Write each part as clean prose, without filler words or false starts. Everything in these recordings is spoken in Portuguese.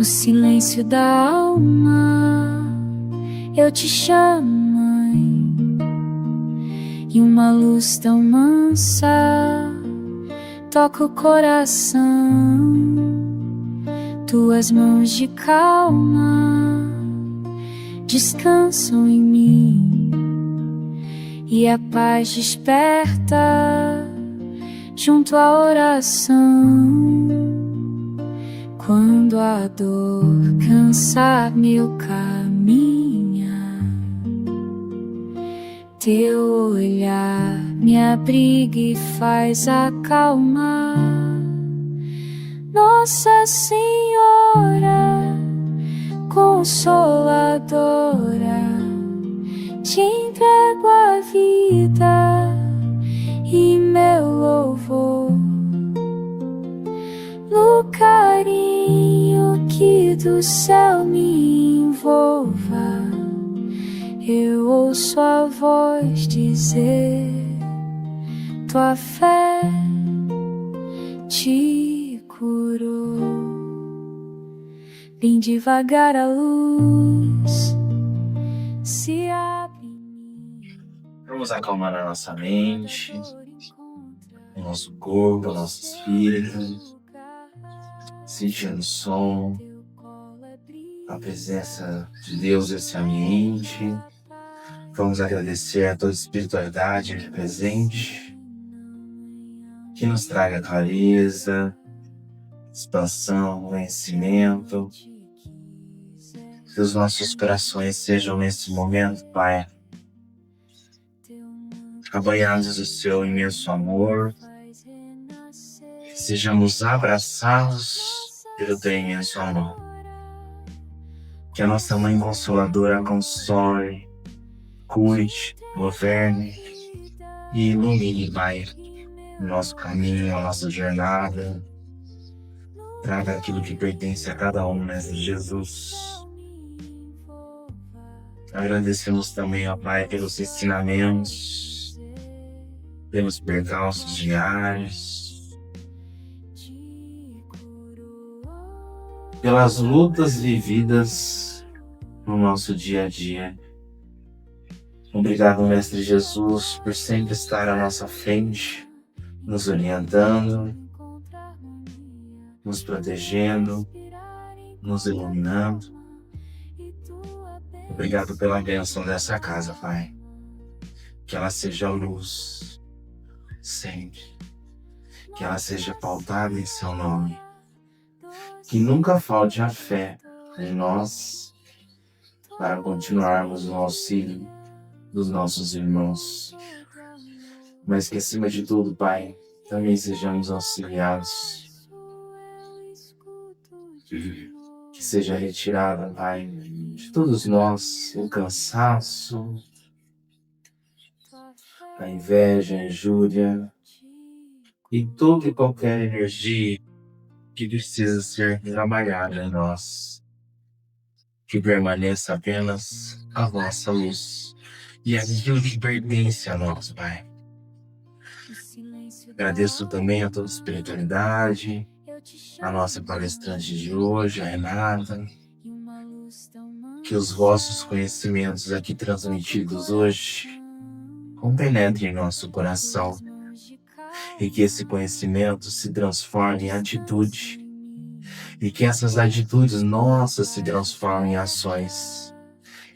No silêncio da alma eu te chamo, mãe, e uma luz tão mansa toca o coração. Tuas mãos de calma descansam em mim, e a paz desperta junto à oração. Quando a dor cansar meu caminhar, teu olhar me abriga e faz acalmar. Nossa Senhora Consoladora, te entrego a vida e meu louvor. No carinho que do céu me envolva, eu ouço a voz dizer: tua fé te curou. Bem devagar a luz se abre em mim. Vamos acalmar a nossa mente, o nosso corpo, o nosso espírito, sentindo o som, a presença de Deus nesse ambiente. Vamos agradecer a toda a espiritualidade presente, que nos traga clareza, expansão, conhecimento. Que os nossos corações sejam nesse momento, Pai, abanhados do seu imenso amor, que sejamos abraçados pelo teu imenso amor. Que a nossa Mãe Consoladora console, cuide, governe e ilumine, Pai, o nosso caminho, a nossa jornada. Traga aquilo que pertence a cada um, Mestre Jesus. Agradecemos também, ó Pai, pelos ensinamentos, pelos percalços diários, pelas lutas vividas no nosso dia a dia. Obrigado, Mestre Jesus, por sempre estar à nossa frente, nos orientando, nos protegendo, nos iluminando. Obrigado pela bênção dessa casa, Pai. Que ela seja luz, sempre. Que ela seja pautada em seu nome. Que nunca falte a fé em nós para continuarmos no auxílio dos nossos irmãos. Mas que acima de tudo, Pai, também sejamos auxiliados. Que seja retirada, Pai, de todos nós o cansaço, a inveja, a injúria e toda e qualquer energia que precisa ser trabalhada em nós. Que permaneça apenas a vossa luz e aquilo que pertence a nós, Pai. Agradeço também a toda a espiritualidade, a nossa palestrante de hoje, a Renata. Que os vossos conhecimentos aqui transmitidos hoje compenetrem em nosso coração e que esse conhecimento se transforme em atitude e que essas atitudes nossas se transformem em ações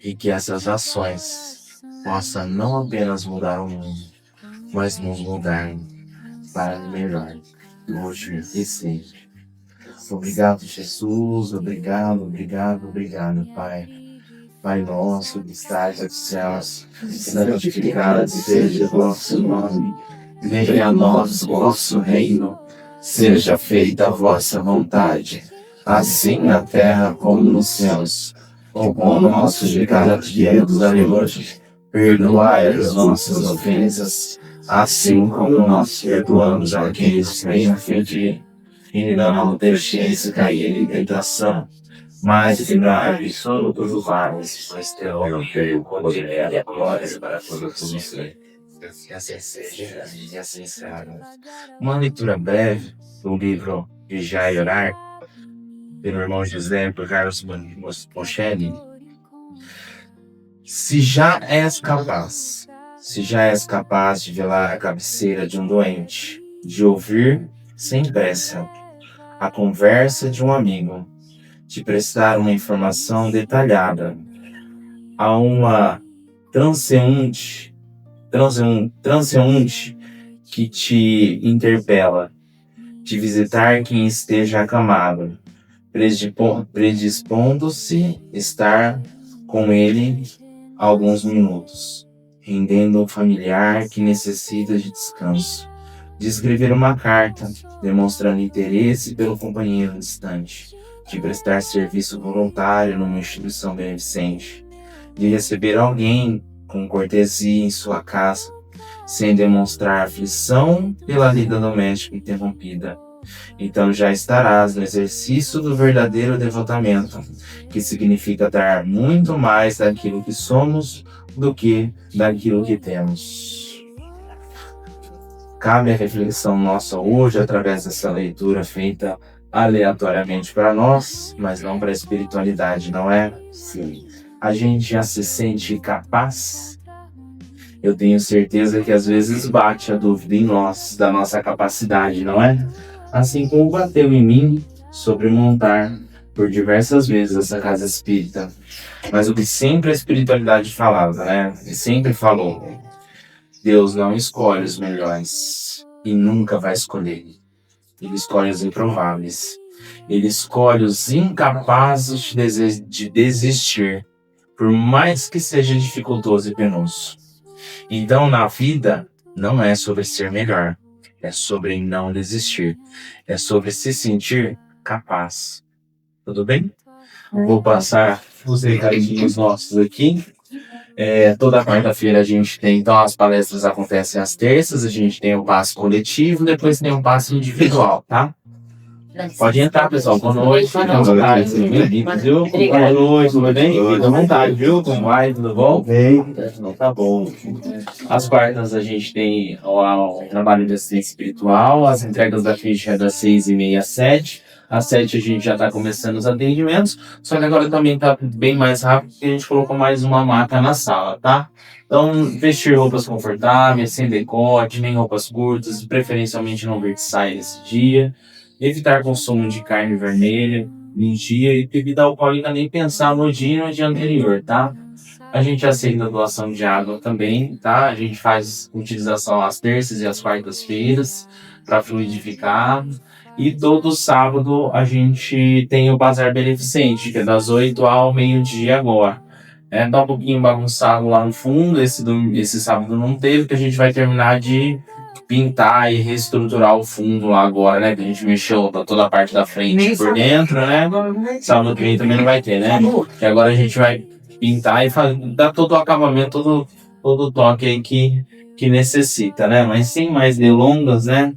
e que essas ações possam não apenas mudar o mundo, mas nos mudar para o melhor, hoje e sempre. Obrigado, Jesus, obrigado, Pai. Pai nosso que estás nos céus, santificado seja o vosso nome. Venha a nós o vosso reino. Seja feita a vossa vontade, assim na terra como nos céus. O pão nosso de cada dia nos dai hoje. Perdoai as nossas ofensas, assim como nós perdoamos a quem nos tem ofendido. E não deixeis cair em tentação, mas livrai-nos de todos os males, pois teu é o poder e a glória para todos os sempre. Que assim seja e assim será. Uma leitura breve do livro Vigiar e Orar pelo irmão José, por Carlos Mochelli. Se já és capaz de velar a cabeceira de um doente, de ouvir sem pressa a conversa de um amigo, de prestar uma informação detalhada a uma transeunte que te interpela, de visitar quem esteja acamado, predispondo-se estar com ele alguns minutos, rendendo um familiar que necessita de descanso, de escrever uma carta, demonstrando interesse pelo companheiro distante, de prestar serviço voluntário numa instituição beneficente, de receber alguém com cortesia em sua casa, sem demonstrar aflição pela lida doméstica interrompida. Então já estarás no exercício do verdadeiro devotamento, que significa dar muito mais daquilo que somos do que daquilo que temos. Cabe a reflexão nossa hoje através dessa leitura feita aleatoriamente para nós, mas não para a espiritualidade, não é? Sim. A gente já se sente capaz? Eu tenho certeza que às vezes bate a dúvida em nós, da nossa capacidade, não é? Assim como bateu em mim sobre montar por diversas vezes essa casa espírita. Mas o que sempre a espiritualidade falava, né? E sempre falou, Deus não escolhe os melhores e nunca vai escolher. Ele escolhe os improváveis. Ele escolhe os incapazes de desistir, por mais que seja dificultoso e penoso. Então, na vida, não é sobre ser melhor, é sobre não desistir, é sobre se sentir capaz. Tudo bem? Vou passar os recadinhos nossos aqui. Toda quarta-feira a gente tem, então, as palestras acontecem às terças, a gente tem o passe coletivo, depois tem o passe individual, tá? Pode entrar, pessoal. Boa noite. Fica à vontade. Bem-vindos, viu? Boa noite, tudo bem? Fica à vontade, viu? Como vai? Tudo bom? Bem. Não, tá bom. Às quartas a gente tem o trabalho de assistência espiritual, as entregas da ficha é das 6h30 às 7h. Às 7h a gente já está começando os atendimentos, só que agora também está bem mais rápido, porque a gente colocou mais uma maca na sala, tá? Então, vestir roupas confortáveis, sem decote, nem roupas curtas, preferencialmente não ver saia nesse dia. Evitar consumo de carne vermelha no dia e bebida alcoólica, nem pensar no dia e no dia anterior, tá? A gente aceita a doação de água também, tá? A gente faz utilização às terças e às quartas-feiras para fluidificar. E todo sábado a gente tem o Bazar Beneficente, que é das 8 ao meio-dia agora. Tá um pouquinho bagunçado lá no fundo, esse sábado não teve, porque a gente vai terminar de pintar e reestruturar o fundo lá agora, né? Que a gente mexeu toda a parte da frente por dentro, né? Sábado que vem também não vai ter, né? E agora a gente vai pintar e dar todo o acabamento, todo o toque aí que necessita, né? Mas sem mais delongas, né?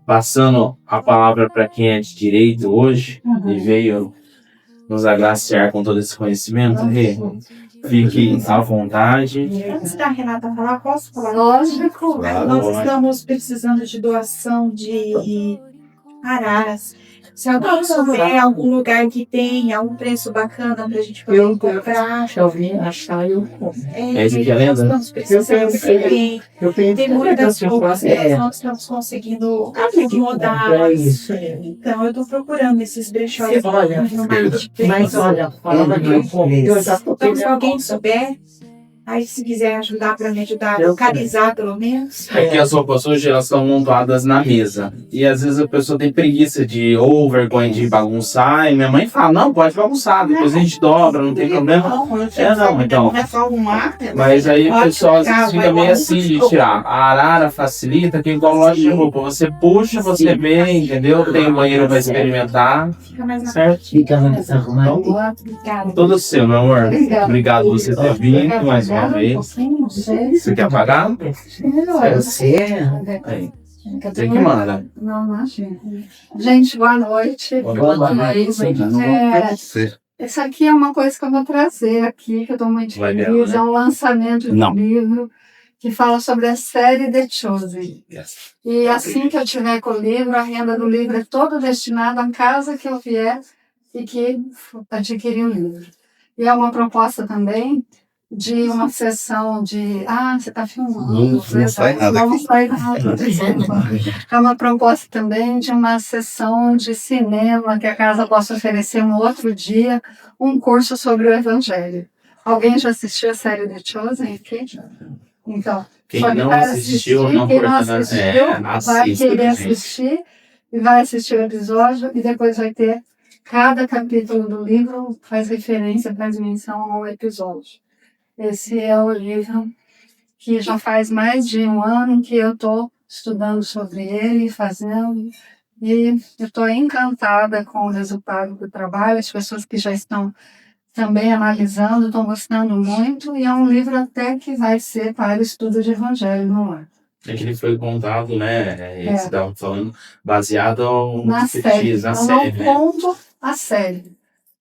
Passando a palavra para quem é de direito hoje e veio nos agraciar com todo esse conhecimento, fique à vontade. Antes da Renata falar, posso falar? Lógico. Claro, Nós estamos precisando de doação de araras. Se alguém souber algum lugar que tenha um preço bacana pra gente poder comprar. Se alguém achar, eu compro. Esse aqui é a lenda? Nós estamos precisando, porque Eu penso tem muitas roupas que nós é. não estamos conseguindo Pra rodar. isso. Então eu tô procurando esses brechós Olha, no marketing. Mas olha, falando que eu compro, eu já tô Então, se alguém souber, aí se quiser ajudar para me ajudar a localizar pelo menos. É que as roupas hoje elas estão montadas na mesa. E às vezes a pessoa tem preguiça ou vergonha de bagunçar. E minha mãe fala, não, pode bagunçar, depois a gente dobra, não tem problema. Não, então. Mas aí o pessoal às vezes fica meio assim de tirar. A arara facilita, que é igual loja de roupa. Você puxa, você vê, entendeu? Tem um banheiro para experimentar. Fica mais na Certo? fica mais arrumado. Obrigada. Todo seu, meu amor. Obrigado por você ter vindo mais uma vez. Você quer pagar? Você Aí. Você que manda. Não, imagina. Gente, boa noite. Boa noite. Essa aqui é uma coisa que eu vou trazer aqui, que eu estou muito Vai feliz. mesmo, né? É um lançamento de Não. um livro que fala sobre a série The Chosen. E assim que eu tiver com o livro, a renda do livro é toda destinada à casa que eu vier e que adquiriu o livro. E é uma proposta também de uma sessão de... Ah, você está filmando. Não sai nada Não aqui. sai nada, desculpa. É uma proposta também de uma sessão de cinema que a casa possa oferecer um outro dia, um curso sobre o Evangelho. Alguém já assistiu a série The Chosen aqui? Então, Quem só que não vai assistiu, não quem não corta nada. assistiu, vai Assista, querer gente. assistir e vai assistir o episódio e depois vai ter cada capítulo do livro faz referência, faz menção ao episódio. Esse é o livro que já faz mais de um ano que eu estou estudando sobre ele, fazendo, e eu estou encantada com o resultado do trabalho. As pessoas que já estão também analisando, estão gostando muito, e é um livro até que vai ser para o estudo de Evangelho, não é? É que ele foi contado, né? Você estava falando, baseado no Na série. na Eu série, não né? conto a série.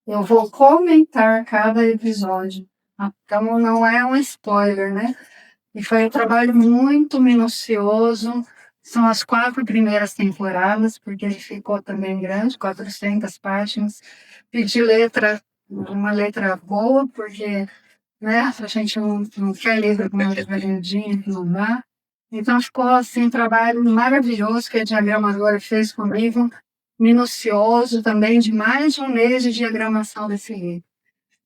Eu vou comentar cada episódio. Então não é um spoiler, né? E foi um trabalho muito minucioso. São as 4 primeiras temporadas, porque ele ficou também grande, 400 páginas. Pedi uma letra boa, porque, né, a gente não quer livro com uma letra grandinha, que não dá. Então ficou assim um trabalho maravilhoso que a diagramadora fez comigo, minucioso também, de mais de um mês de diagramação desse livro.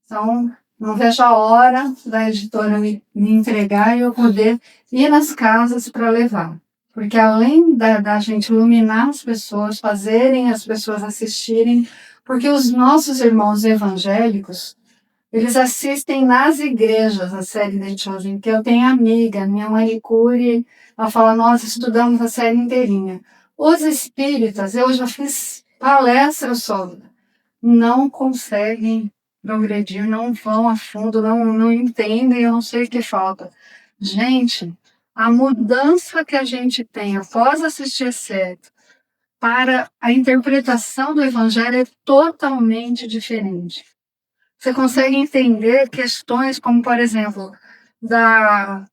Então, não vejo a hora da editora me entregar e eu poder ir nas casas para levar. Porque além da gente iluminar as pessoas, fazerem as pessoas assistirem, porque os nossos irmãos evangélicos, eles assistem nas igrejas a série The Chosen, que eu tenho amiga, minha Maricure, ela fala, nós estudamos a série inteirinha. Os espíritas, eu já fiz palestras sobre, não conseguem progredir, não vão a fundo, não entendem, eu não sei o que falta. Gente, a mudança que a gente tem após assistir a série para a interpretação do Evangelho é totalmente diferente. Você consegue entender questões como, por exemplo, da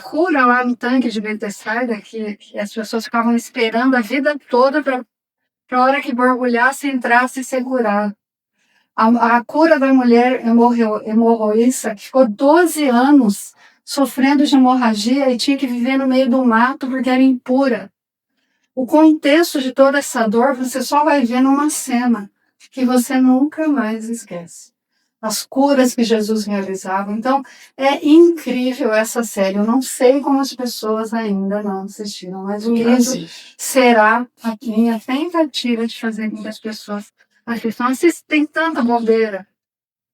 cura lá no tanque de Betesda, que as pessoas ficavam esperando a vida toda para a hora que borbulhasse, entrasse e ser curado. A cura da mulher hemorroísta, que ficou 12 anos sofrendo de hemorragia e tinha que viver no meio do mato porque era impura. O contexto de toda essa dor você só vai ver numa cena que você nunca mais esquece. As curas que Jesus realizava. Então, é incrível essa série. Eu não sei como as pessoas ainda não assistiram, mas o livro será a minha tentativa de fazer com que as pessoas assistam. Tem tanta bobeira,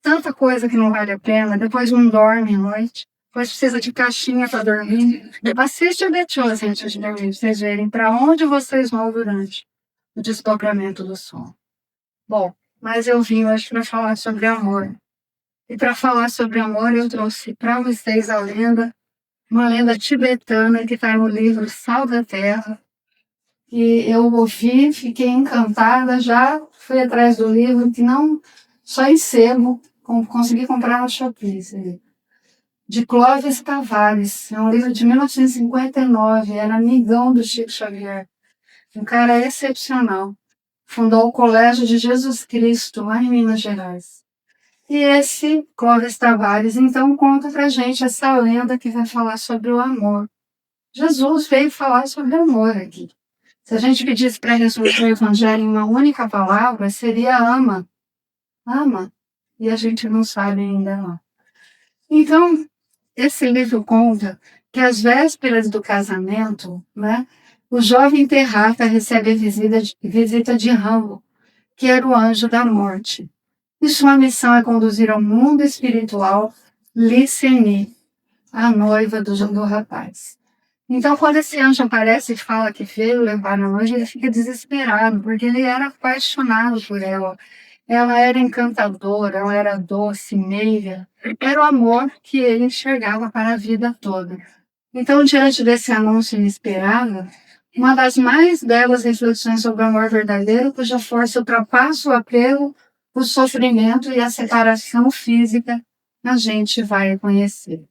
tanta coisa que não vale a pena. Depois não dorme à noite. Depois precisa de caixinha para dormir. Assiste o The Chosen antes de dormir, para vocês verem para onde vocês vão durante o desdobramento do sono. Bom, mas eu vim hoje para falar sobre amor. E para falar sobre amor, eu trouxe para vocês a lenda, uma lenda tibetana que está no livro Sal da Terra. E eu ouvi, fiquei encantada, já fui atrás do livro, que não só em sebo, consegui comprar no Shopee, de Clóvis Tavares. É um livro de 1959, era amigão do Chico Xavier. Um cara excepcional. Fundou o Colégio de Jesus Cristo, lá em Minas Gerais. E esse Clóvis Tavares, então, conta pra gente essa lenda que vai falar sobre o amor. Jesus veio falar sobre amor aqui. Se a gente pedisse para resumir o Evangelho em uma única palavra, seria ama. Ama. E a gente não sabe ainda não. Então, esse livro conta que às vésperas do casamento, né, o jovem Terraca recebe a visita de Rambo, que era o anjo da morte. E sua missão é conduzir ao mundo espiritual Liceni, a noiva do rapaz. Então, quando esse anjo aparece e fala que veio levar a noiva, ele fica desesperado, porque ele era apaixonado por ela. Ela era encantadora, ela era doce, meiga. Era o amor que ele enxergava para a vida toda. Então, diante desse anúncio inesperado, uma das mais belas reflexões sobre o amor verdadeiro, cuja força ultrapassa o apego, o sofrimento e a separação física, a gente vai conhecer.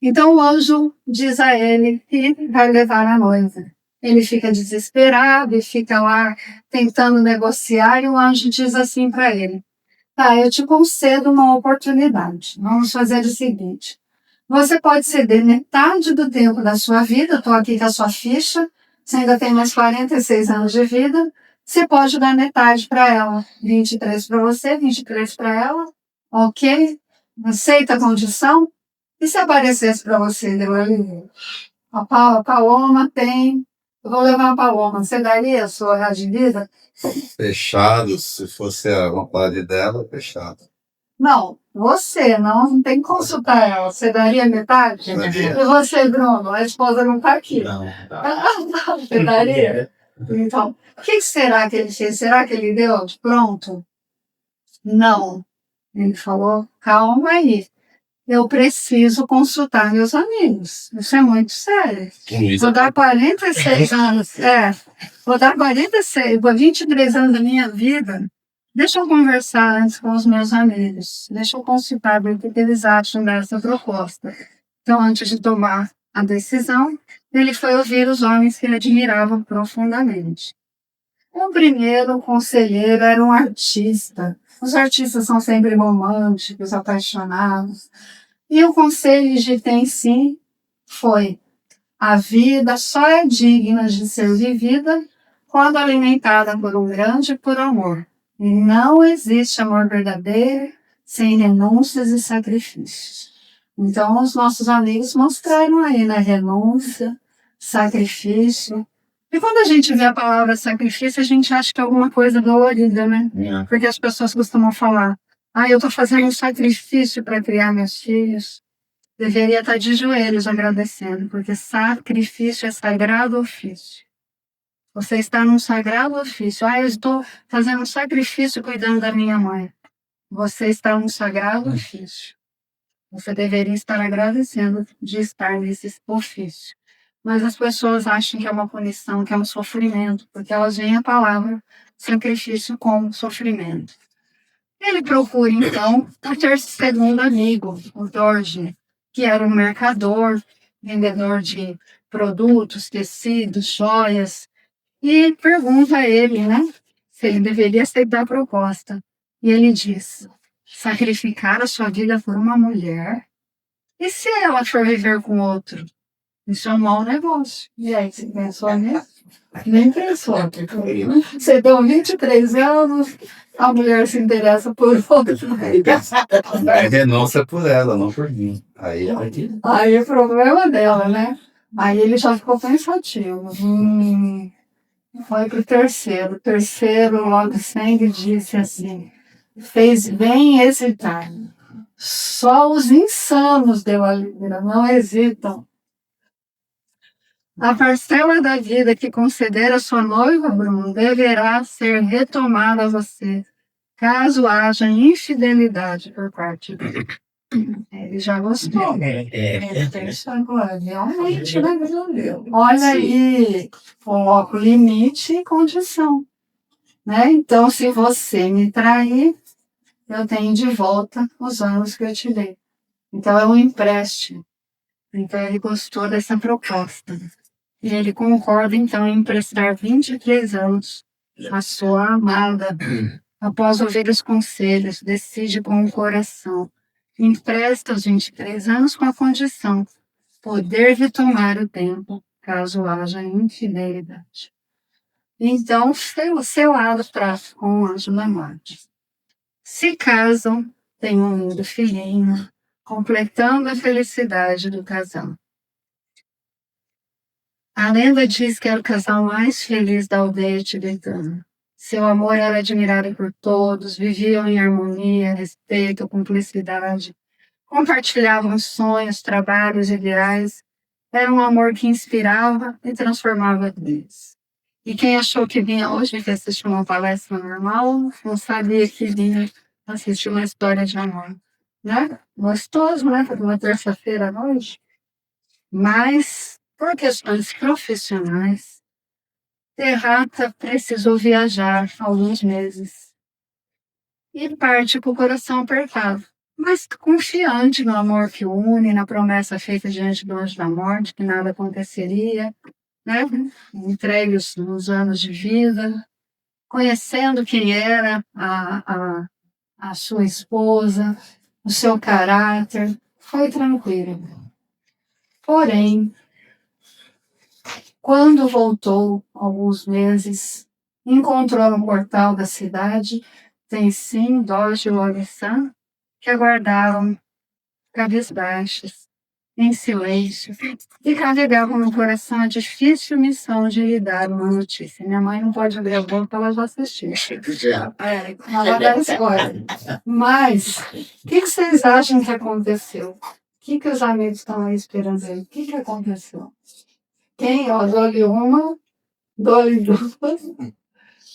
Então o anjo diz a ele que vai levar a noiva. Ele fica desesperado e fica lá tentando negociar, e o anjo diz assim para ele: tá, eu te concedo uma oportunidade. Vamos fazer o seguinte: você pode ceder metade do tempo da sua vida, estou aqui com a sua ficha, você ainda tem mais 46 anos de vida, você pode dar metade para ela. 23 para você, 23 para ela, ok? Aceita a condição? E se aparecesse para você, deu ali, a Paloma tem, eu vou levar a Paloma, você daria a sua real de vida? Fechado, se fosse a vontade dela, fechado. Não, você não tem que consultar ela. Você daria metade? Daria. E você, Bruno? A esposa não está aqui. Não, Não, você daria? Então, o que será que ele fez? Será que ele deu de pronto? Não. Ele falou, calma aí. Eu preciso consultar meus amigos. Isso é muito sério. Vou dar 46 anos. Vou dar 23 anos da minha vida. Deixa eu conversar antes com os meus amigos. Deixa eu consultar ver o que eles acham dessa proposta. Então, antes de tomar a decisão, ele foi ouvir os homens que ele admirava profundamente. O primeiro conselheiro era um artista. Os artistas são sempre românticos, apaixonados. E o conselho de Tenzin foi: a vida só é digna de ser vivida quando alimentada por um grande por amor. E não existe amor verdadeiro sem renúncias e sacrifícios. Então, os nossos amigos mostraram aí, né? Renúncia, sacrifício. E quando a gente vê a palavra sacrifício, a gente acha que é alguma coisa dolorida, né? Porque as pessoas costumam falar: eu estou fazendo um sacrifício para criar meus filhos. Deveria estar de joelhos agradecendo, porque sacrifício é sagrado ofício. Você está num sagrado ofício. Eu estou fazendo um sacrifício cuidando da minha mãe. Você está num sagrado ofício. Você deveria estar agradecendo de estar nesse ofício. Mas as pessoas acham que é uma punição, que é um sofrimento, porque elas veem a palavra sacrifício como sofrimento. Ele procura, então, o segundo amigo, o Jorge, que era um mercador, vendedor de produtos, tecidos, joias, e pergunta a ele, né, se ele deveria aceitar a proposta. E ele diz: sacrificar a sua vida por uma mulher? E se ela for viver com outro? Isso é um mau negócio. E aí, você pensou nisso? Nem pensou. Você deu 23 anos, a mulher se interessa por outro. Aí renúncia por ela, não por mim. Aí o problema dela, né? Aí ele já ficou pensativo. Foi pro terceiro. O terceiro, logo sangue, disse assim: fez bem hesitar. Só os insanos deu a lira, não hesitam. A parcela da vida que conceder a sua noiva, Bruno, deverá ser retomada a você, caso haja infidelidade por parte dele. Ele já gostou. Ele pensou agora, realmente, né? Olha aí, coloco limite e condição. Né? Então, se você me trair, eu tenho de volta os anos que eu te dei. Então, é um empréstimo. Então, ele gostou dessa proposta. E ele concorda, então, em emprestar 23 anos à sua amada. Após ouvir os conselhos, decide com o coração. Empresta os 23 anos com a condição: poder retomar o tempo, caso haja infidelidade. Então, selado prazo com o anjo da morte. Se casam, têm um lindo filhinho, completando a felicidade do casal. A lenda diz que era o casal mais feliz da aldeia tibetana. Seu amor era admirado por todos, viviam em harmonia, respeito, cumplicidade, compartilhavam sonhos, trabalhos, ideais. Era um amor que inspirava e transformava vidas. E quem achou que vinha hoje que assistir uma palestra normal, não sabia que vinha assistir uma história de amor. Né? Gostoso, né? Uma terça-feira à noite. Mas, por questões profissionais, Terrata precisou viajar alguns meses. E parte com o coração apertado, mas confiante no amor que une, na promessa feita diante do anjo da morte, que nada aconteceria. né? Entregue os anos de vida, conhecendo quem era a sua esposa, o seu caráter, foi tranquilo. Porém, quando voltou, alguns meses, encontrou no portal da cidade Tenzin Dorje Lorisan, que aguardavam cabisbaixos, em silêncio, e carregavam no coração a difícil missão de lhe dar uma notícia. Minha mãe não pode ler a boca, ela já assistiu. Ela dá spoiler. Mas, o que vocês acham que aconteceu? O que os amigos estão aí esperando aí? O que aconteceu? Quem? Ó, dou-lhe uma, dou-lhe duas.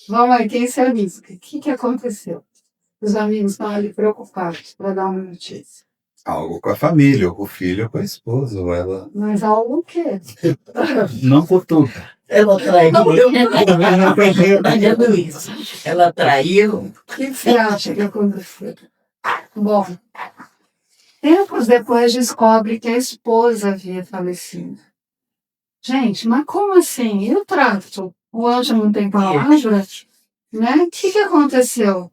Vamos aí, quem se arrisca? O que aconteceu? Os amigos estão ali preocupados para dar uma notícia. Algo com a família, ou com o filho, ou com a esposa, ou ela. Mas algo o quê? Não cutuca. Ela traiu. Fazendo isso. Ela traiu. O que você acha que aconteceu? Bom, tempos depois descobre que a esposa havia falecido. Gente, mas como assim? E o trato? O anjo não tem palavra? Né? O que aconteceu?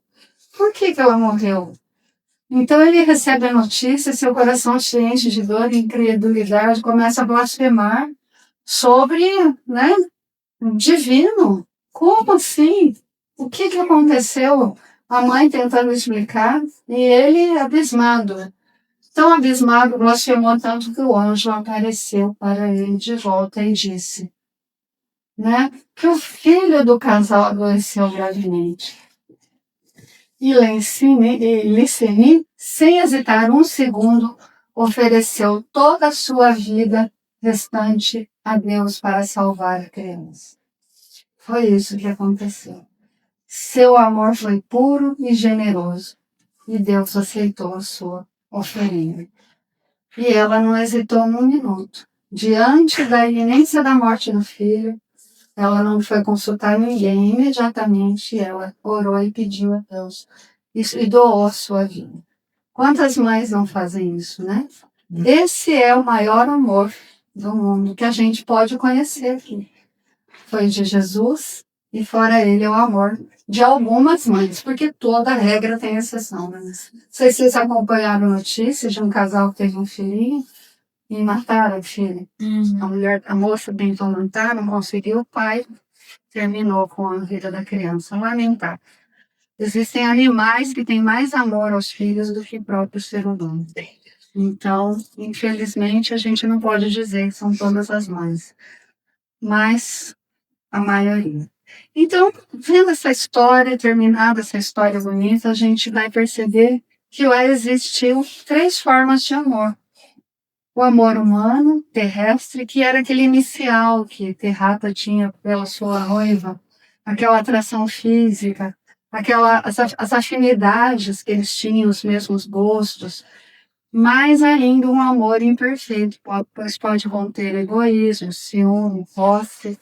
Por que ela morreu? Então ele recebe a notícia, seu coração se enche de dor e incredulidade, começa a blasfemar sobre, né, o divino. Como assim? O que aconteceu? A mãe tentando explicar e ele abismado. Tão abismado, blasfemou tanto que o anjo apareceu para ele de volta e disse, né, que o filho do casal adoeceu gravemente. E Liceni, sem hesitar um segundo, ofereceu toda a sua vida restante a Deus para salvar a criança. Foi isso que aconteceu. Seu amor foi puro e generoso, e Deus aceitou a sua oferenda. E ela não hesitou um minuto. Diante da iminência da morte do filho, ela não foi consultar ninguém. Imediatamente ela orou e pediu a Deus e doou a sua vida. Quantas mães não fazem isso, né? Esse é o maior amor do mundo que a gente pode conhecer aqui. Foi de Jesus e fora ele é o amor de algumas mães, porque toda regra tem exceção. Né? Não sei se vocês acompanharam notícias de um casal que teve um filhinho e mataram o filho. A moça tentou matar, não conseguiu, o pai terminou com a vida da criança. Lamentável. Existem animais que têm mais amor aos filhos do que o próprio ser humano. Então, infelizmente, a gente não pode dizer que são todas as mães, mas a maioria. Então, vendo essa história, terminada essa história bonita, a gente vai perceber que lá existiu 3 formas de amor. O amor humano, terrestre, que era aquele inicial que Terrata tinha pela sua noiva, aquela atração física, as afinidades que eles tinham, os mesmos gostos, mais ainda um amor imperfeito, pois pode conter egoísmo, ciúme, posse.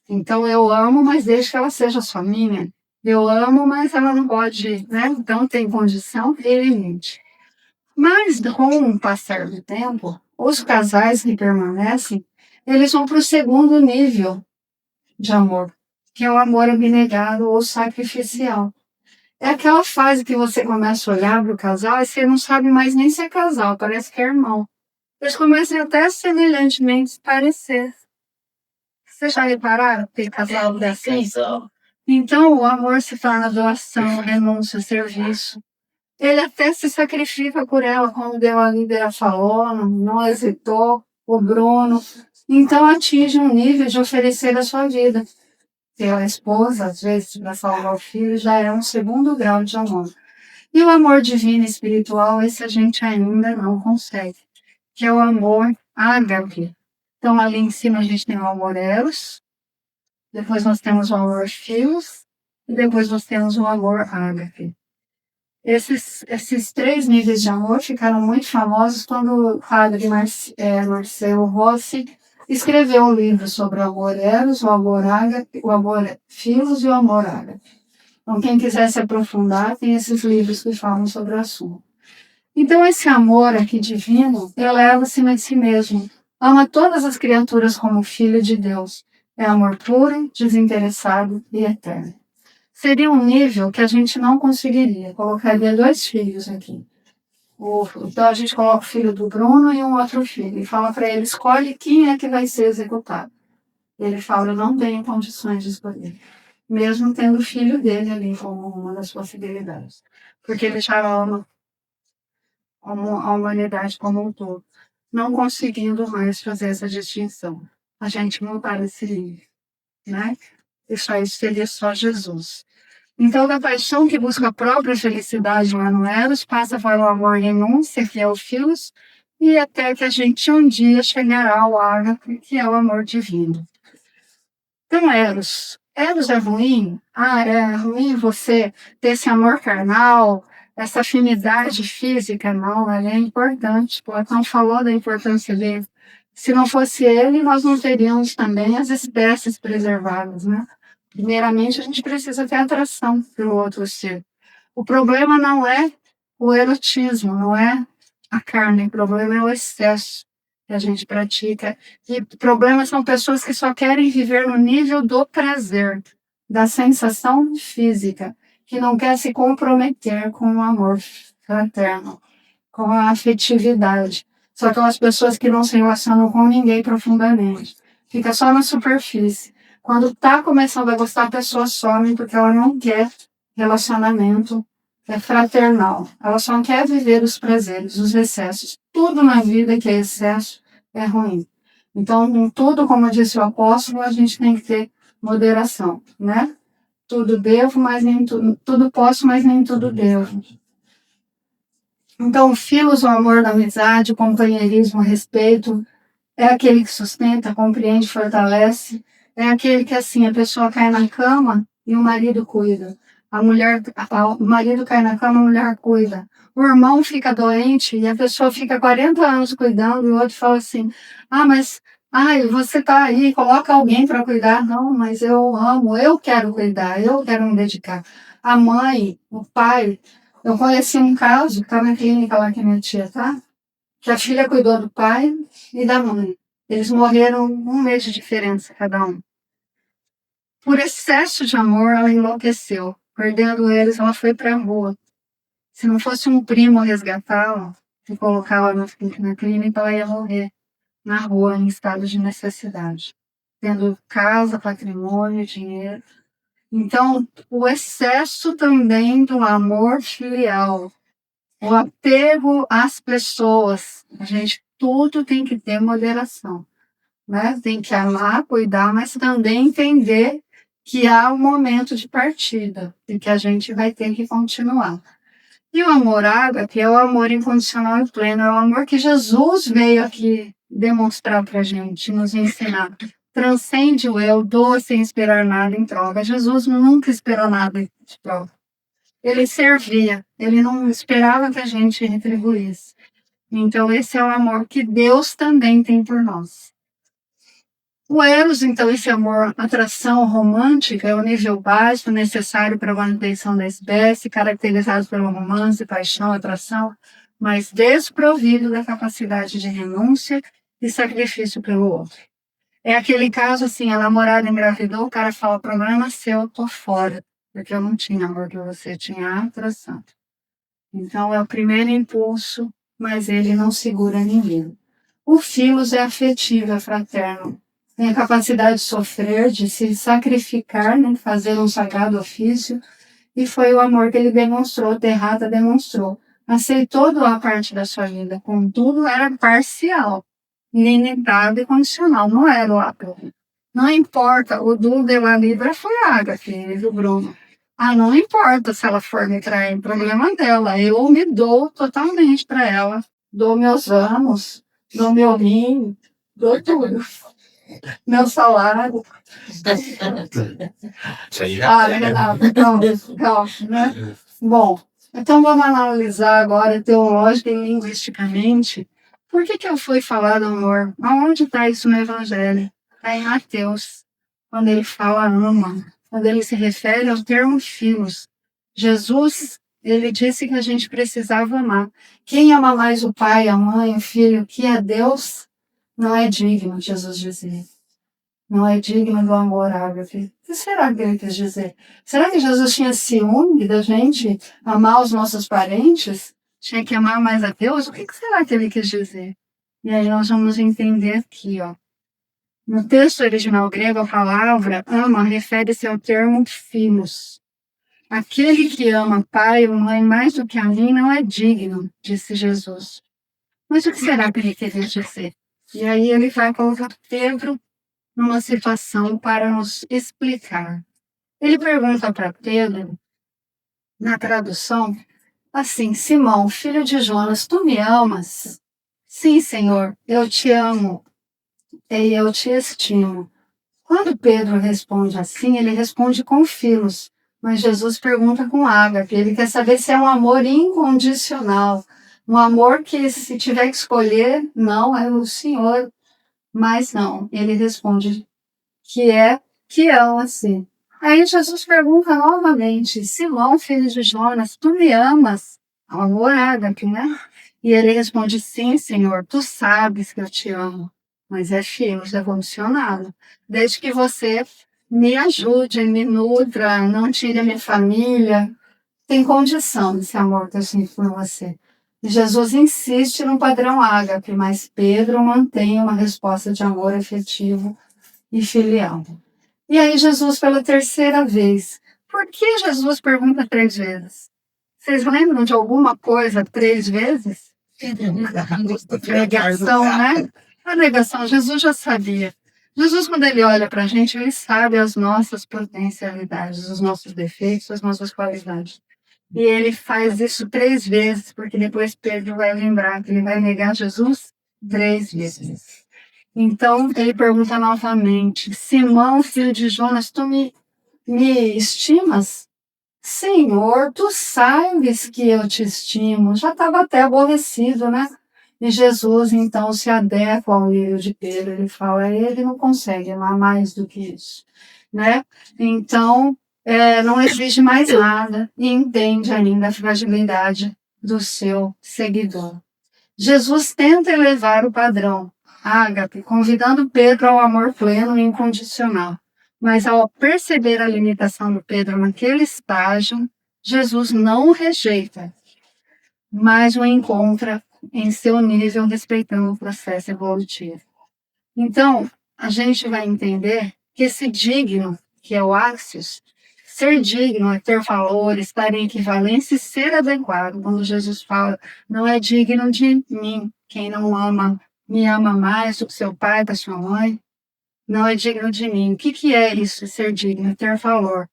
Então eu amo, mas deixo que ela seja só minha. Eu amo, mas ela não pode, né? Então tem condição e limite. Mas com o passar do tempo, os casais que permanecem, eles vão para o segundo nível de amor, que é o amor abnegado ou sacrificial. É aquela fase que você começa a olhar para o casal e você não sabe mais nem se é casal, parece que é irmão. Eles começam até semelhantemente parecer. Vocês já repararam que casal é assim? Então o amor se torna doação, renúncia, serviço. Ele até se sacrifica por ela, como a líder falou, não hesitou, o Bruno. Então atinge um nível de oferecer a sua vida. Pela esposa, às vezes, para salvar o filho, já é um segundo grau de amor. E o amor divino e espiritual, esse a gente ainda não consegue, que é o amor ágape. Então, ali em cima a gente tem o amor eros, depois nós temos o amor filos, e depois nós temos o amor ágape. Esses 3 níveis de amor ficaram muito famosos quando o padre Marcelo Rossi escreveu um livro sobre o amor eros, o amor ágape, o amor filos e o amor ágape. Então, quem quiser se aprofundar, tem esses livros que falam sobre o assunto. Então, esse amor aqui divino eleva-se a si mesmo. Ama todas as criaturas como filho de Deus. É amor puro, desinteressado e eterno. Seria um nível que a gente não conseguiria. Colocaria 2 filhos aqui. Então a gente coloca o filho do Bruno e um outro filho. E fala para ele, escolhe quem é que vai ser executado. Ele fala, eu não tenho condições de escolher. Mesmo tendo o filho dele ali como uma das possibilidades. Porque ele já ama a humanidade como um todo. Não conseguindo mais fazer essa distinção. A gente não está nesse nível, né? Isso aí seria só Jesus. Então, da paixão que busca a própria felicidade lá no Eros, passa para o amor renúncia, que é o Filos, e até que a gente um dia chegará ao ágape, que é o amor divino. Então, Eros. Eros é ruim? É ruim você ter esse amor carnal, essa afinidade física? Não, ele é importante. Platão falou da importância dele. Se não fosse ele, nós não teríamos também as espécies preservadas, né? Primeiramente, a gente precisa ter atração pelo outro ser. O problema não é o erotismo, não é a carne. O problema é o excesso que a gente pratica. E o problema são pessoas que só querem viver no nível do prazer, da sensação física, que não quer se comprometer com o amor fraterno, com a afetividade. Só que as pessoas que não se relacionam com ninguém profundamente. Fica só na superfície. Quando está começando a gostar, a pessoa some porque ela não quer relacionamento fraternal. Ela só quer viver os prazeres, os excessos. Tudo na vida que é excesso é ruim. Então, em tudo, como disse o apóstolo, a gente tem que ter moderação, né? Tudo devo, mas nem tudo. Tudo posso, mas nem tudo devo. Então, o filos, o amor da amizade, o companheirismo, o respeito, é aquele que sustenta, compreende, fortalece. É aquele que, assim, a pessoa cai na cama e o marido cuida. O marido cai na cama, a mulher cuida. O irmão fica doente e a pessoa fica 40 anos cuidando e o outro fala assim, mas você tá aí, coloca alguém para cuidar. Não, mas eu amo, eu quero cuidar, eu quero me dedicar. A mãe, o pai, eu conheci um caso, que tá na clínica lá que minha tia tá, que a filha cuidou do pai e da mãe. Eles morreram 1 mês de diferença cada um. Por excesso de amor, ela enlouqueceu. Perdendo eles, ela foi para a rua. Se não fosse um primo resgatá-la e colocá-la na clínica, ela ia morrer na rua em estado de necessidade. Tendo casa, patrimônio, dinheiro. Então, o excesso também do amor filial, o apego às pessoas. A gente tudo tem que ter moderação, né? Tem que amar, cuidar, mas também entender que há um momento de partida e que a gente vai ter que continuar. E o amor ágape é o amor incondicional e pleno, é o amor que Jesus veio aqui demonstrar para a gente, nos ensinar. Transcende o eu, doa sem esperar nada em troca. Jesus nunca esperou nada de troca. Ele servia, ele não esperava que a gente retribuísse. Então, esse é o amor que Deus também tem por nós. O Eros, então, esse amor, atração romântica, é o nível básico necessário para a manutenção da espécie, caracterizado pelo romance, paixão, atração, mas desprovido da capacidade de renúncia e sacrifício pelo outro. É aquele caso, assim, a namorada engravidou, o cara fala, problema seu, eu tô fora, porque eu não tinha amor por você, tinha atração. Então, é o primeiro impulso, mas ele não segura ninguém. O filos é afetivo, é fraterno. Tem a capacidade de sofrer, de se sacrificar, né, fazer um sagrado ofício. E foi o amor que ele demonstrou, Terrata demonstrou. Aceitou doar parte da sua vida, contudo era parcial, limitado e condicional, não era o ápice. Não importa, o dom de la Libra foi a Ágape, viu, Bruno? Não importa se ela for me trair, problema dela. Eu me dou totalmente para ela. Dou meus anos, dou meu rim, dou tudo. Meu salário. Isso aí já Calma, né? Bom, então vamos analisar agora teológica e linguisticamente. Por que eu fui falar do amor? Aonde está isso no Evangelho? Está em Mateus, quando ele fala ama, quando ele se refere ao termo filhos. Jesus, ele disse que a gente precisava amar. Quem ama mais o pai, a mãe, o filho, que é Deus, não é digno, Jesus dizia. não é digno do amor ágape. O que será que ele quis dizer? Será que Jesus tinha ciúme da gente amar os nossos parentes? Tinha que amar mais a Deus? O que será que ele quis dizer? E aí nós vamos entender aqui, ó. No texto original grego, a palavra ama refere-se ao termo filhos. Aquele que ama pai ou mãe mais do que a mim não é digno, disse Jesus. Mas o que será que ele queria dizer? E aí ele vai colocar Pedro numa situação para nos explicar. Ele pergunta para Pedro, na tradução, assim: Simão, filho de Jonas, tu me amas? Sim, Senhor, eu te amo e eu te estimo. Quando Pedro responde assim, ele responde com filos, mas Jesus pergunta com ágape. Ele quer saber se é um amor incondicional, um amor que, se tiver que escolher, não, é o Senhor. Mas não, ele responde que ama sim. Aí Jesus pergunta novamente: Simão, filho de Jonas, tu me amas? É um amor ágape, né? E ele responde: sim, Senhor, tu sabes que eu te amo. Mas é filos, é condicionado. Desde que você me ajude, me nutra, não tire a minha família, tem condição desse amor que eu sinto por você. E Jesus insiste no padrão ágape, mas Pedro mantém uma resposta de amor efetivo e filial. E aí Jesus, pela terceira vez, por que Jesus pergunta 3 vezes? Vocês lembram de alguma coisa 3 vezes? Negação, né? A negação, Jesus já sabia. Jesus, quando ele olha para a gente, ele sabe as nossas potencialidades, os nossos defeitos, as nossas qualidades. E ele faz isso 3 vezes, porque depois Pedro vai lembrar que ele vai negar Jesus 3 vezes. Então, ele pergunta novamente: Simão, filho de Jonas, tu me estimas? Senhor, tu sabes que eu te estimo. Já estava até aborrecido, né? E Jesus, então, se adequa ao nível de Pedro. Ele fala: ele não consegue amar mais do que isso, né? Então, não exige mais nada e entende ainda a fragilidade do seu seguidor. Jesus tenta elevar o padrão ágape, convidando Pedro ao amor pleno e incondicional. Mas ao perceber a limitação do Pedro naquele estágio, Jesus não o rejeita, mas o encontra em seu nível, respeitando o processo evolutivo. Então, a gente vai entender que esse digno, que é o Axios, ser digno é ter valor, estar em equivalência e ser adequado. Quando Jesus fala: não é digno de mim quem não ama, me ama mais do que seu pai, da sua mãe. Não é digno de mim. O que é isso, ser digno? É ter valor.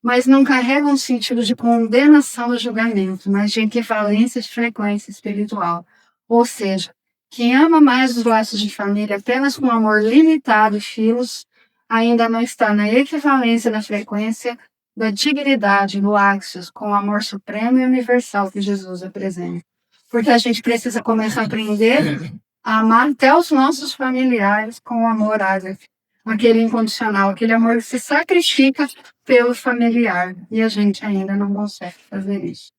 Mas não carrega um sentido de condenação do julgamento, mas de equivalência de frequência espiritual. Ou seja, quem ama mais os laços de família apenas com amor limitado e filos, ainda não está na equivalência da frequência da dignidade do Axios, com o amor supremo e universal que Jesus apresenta. Porque a gente precisa começar a aprender a amar até os nossos familiares com o amor ágape, aquele incondicional, aquele amor que se sacrifica pelo familiar. E a gente ainda não consegue fazer isso.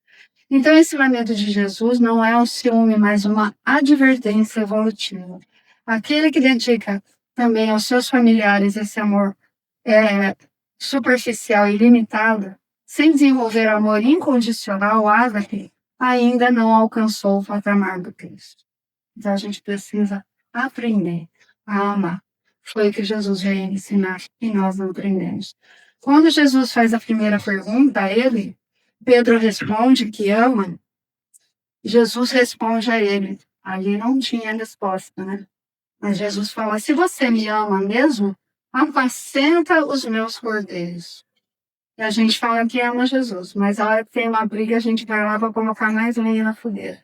Então, esse lamento de Jesus não é um ciúme, mas uma advertência evolutiva. Aquele que dedica também aos seus familiares esse amor superficial e limitado, sem desenvolver amor incondicional, ágape, ainda não alcançou o patamar do Cristo. Então, a gente precisa aprender a amar. Foi o que Jesus veio ensinar e nós não aprendemos. Quando Jesus faz a primeira pergunta a ele, Pedro responde que ama. Jesus responde a ele. Ali não tinha resposta, né? Mas Jesus fala: se você me ama mesmo, apacenta os meus cordeiros. E a gente fala que ama Jesus, mas a hora que tem uma briga, a gente vai lá para colocar mais lenha na fogueira.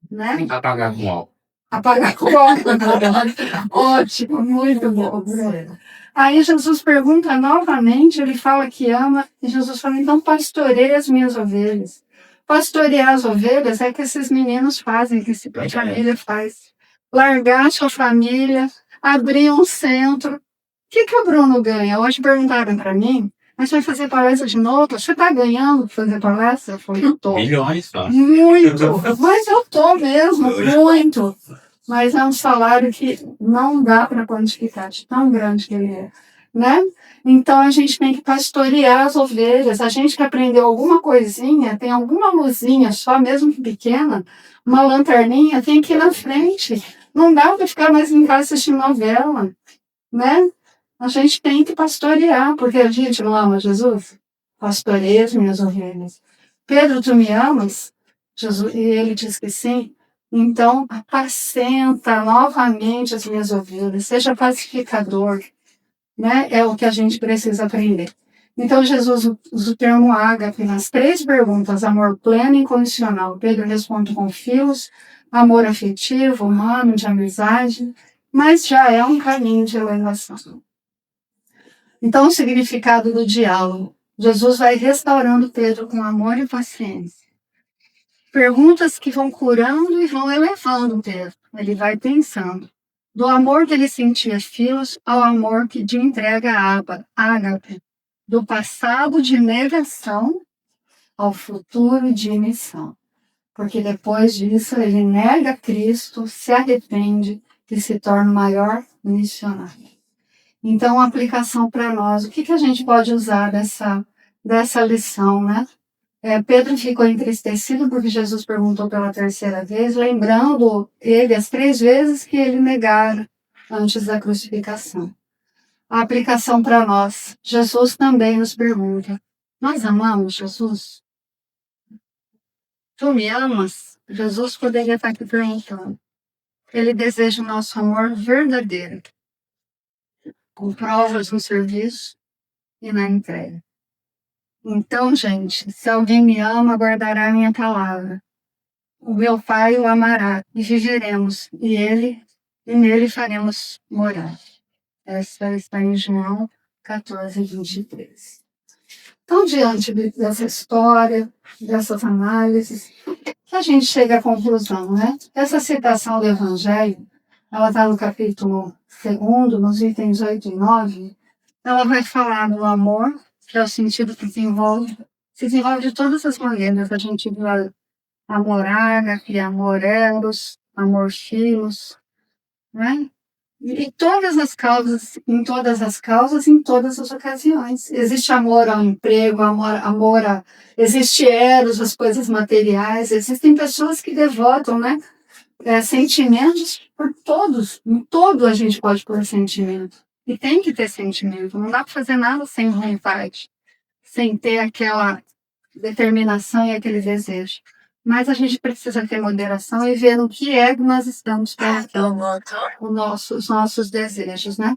Né? Apagar com álcool. Apagar com álcool. Ótimo, muito bom. Aí Jesus pergunta novamente, ele fala que ama, e Jesus fala: então pastoreie as minhas ovelhas. Pastorear as ovelhas é que esses meninos fazem, que esse pai de família faz. Largar sua família, abrir um centro. O que o Bruno ganha? Hoje perguntaram para mim: mas você vai fazer palestra de novo? Você está ganhando para fazer palestra? Eu falei: eu tô. Milhões, só. Muito. Mas eu tô mesmo, muito. mas é um salário que não dá para quantificar, de tão grande que ele é, né? Então a gente tem que pastorear as ovelhas. A gente que aprendeu alguma coisinha, tem alguma luzinha, só mesmo que pequena, uma lanterninha, tem que ir na frente. Não dá para ficar mais em casa assistindo novela, né? A gente tem que pastorear, porque a gente não ama Jesus. Pastoreia as minhas ovelhas. Pedro, tu me amas? Jesus, e ele diz que sim. Então, apacenta novamente as minhas ovelhas, seja pacificador, né? É o que a gente precisa aprender. Então, Jesus usa o termo ágape nas 3 perguntas: amor pleno e incondicional. Pedro responde com filos, amor afetivo, humano, de amizade, mas já é um caminho de elevação. Então, o significado do diálogo. Jesus vai restaurando Pedro com amor e paciência. Perguntas que vão curando e vão elevando Pedro. Ele vai pensando. Do amor que ele sentia filhos ao amor que de entrega ágape. Do passado de negação ao futuro de missão. Porque depois disso ele nega Cristo, se arrepende e se torna o maior missionário. Então, aplicação para nós. O que a gente pode usar dessa lição, né? Pedro ficou entristecido porque Jesus perguntou pela 3ª vez, lembrando ele as 3 vezes que ele negara antes da crucificação. A aplicação para nós. Jesus também nos pergunta: nós amamos Jesus? Tu me amas? Jesus poderia estar aqui perguntando. Ele deseja o nosso amor verdadeiro, com provas no serviço e na entrega. Então, gente, se alguém me ama, guardará a minha palavra. O meu Pai o amará e viveremos, e nele faremos morar. Essa está em João 14, 23. Então, diante dessa história, dessas análises, a gente chega à conclusão, né? Essa citação do Evangelho, ela está no capítulo 2, nos itens 8 e 9, ela vai falar do amor, que é o sentido que se desenvolve de todas as maneiras. A gente viu amor ágape, amor eros, amor filos, né? E todas as causas, em todas as ocasiões. Existe amor ao emprego, existe eros, as coisas materiais, existem pessoas que devotam, né? Sentimentos por todos, em todo a gente pode pôr sentimento. E tem que ter sentimento, não dá para fazer nada sem vontade, sem ter aquela determinação e aquele desejo. Mas a gente precisa ter moderação e ver no que é que nós estamos colocando os nossos desejos, né?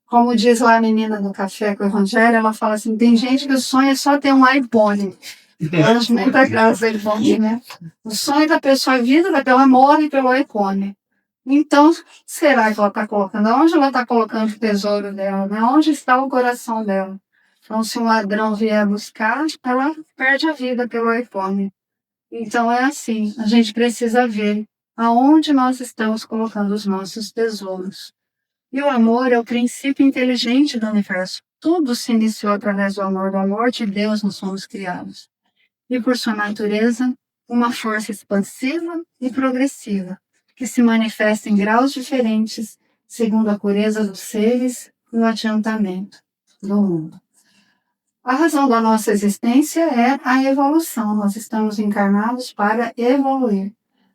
Como diz lá a menina do Café com o Evangelho, ela fala assim, tem gente que o sonho é só ter um iPhone. Eu acho muita graça ele falando, né? O sonho da pessoa, a vida ela morre pelo iPhone. Então, será que ela está colocando? Onde ela está colocando o tesouro dela? Né? Onde está o coração dela? Então, se um ladrão vier buscar, ela perde a vida pelo iPhone. Então, é assim, a gente precisa ver aonde nós estamos colocando os nossos tesouros. E o amor é o princípio inteligente do universo. Tudo se iniciou através do amor de Deus nós somos criados. E por sua natureza, uma força expansiva e progressiva, que se manifesta em graus diferentes, segundo a pureza dos seres e o adiantamento do mundo. A razão da nossa existência é a evolução. Nós estamos encarnados para evoluir.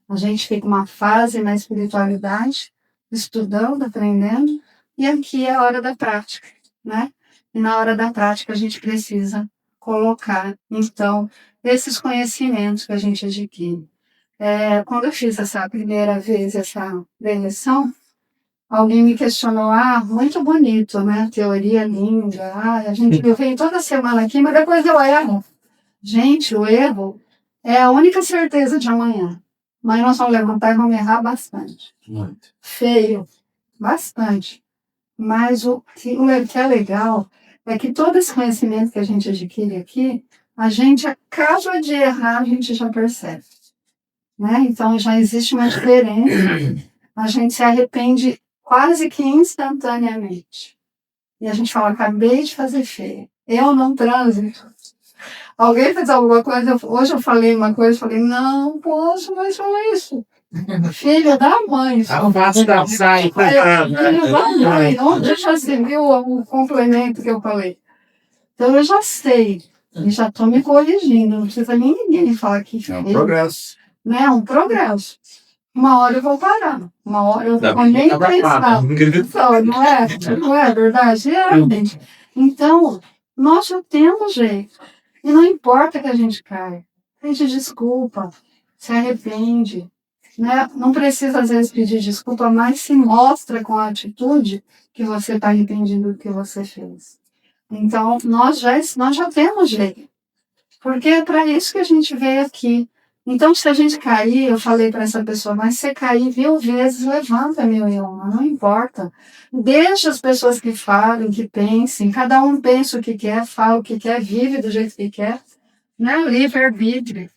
A gente fica uma fase na espiritualidade, estudando, aprendendo, e aqui é a hora da prática, né? E na hora da prática a gente precisa colocar, então, esses conhecimentos que a gente adquire. Quando eu fiz essa primeira vez, essa eleição, alguém me questionou, muito bonito, né? Teoria linda. Eu venho toda semana aqui, mas depois eu erro. Gente, o erro é a única certeza de amanhã. Mas nós vamos levantar e vamos errar bastante. Muito. Feio, bastante. Mas o que é legal é que todo esse conhecimento que a gente adquire aqui, a gente acaba de errar, a gente já percebe. Né? Então já existe uma diferença. A gente se arrepende quase que instantaneamente. E a gente fala, acabei de fazer feio. Eu não trânsito. Alguém fez alguma coisa, hoje eu falei uma coisa, falei, não posso mais falar isso. Filho da mãe. Alface da sai. Filho da mãe. Onde já se viu o complemento que eu falei? Então eu já sei. E já estou me corrigindo. Não precisa nem ninguém falar que É um filho, progresso. né? É um progresso. Uma hora eu vou parar. Uma hora eu não vou nem pensar. Então, não é verdade? É, gente. Então, nós já temos jeito. E não importa que a gente caia. A gente desculpa, se arrepende. Né? Não precisa, às vezes, pedir desculpa, mas se mostra com a atitude que você está arrependido do que você fez. Então, nós já temos jeito. Porque é para isso que a gente veio aqui. Então, se a gente cair, eu falei para essa pessoa, mas se você cair 1000 vezes, levanta 1001, não importa. Deixa as pessoas que falem, que pensem, cada um pensa o que quer, fala o que quer, vive do jeito que quer, né? Livre-arbítrio.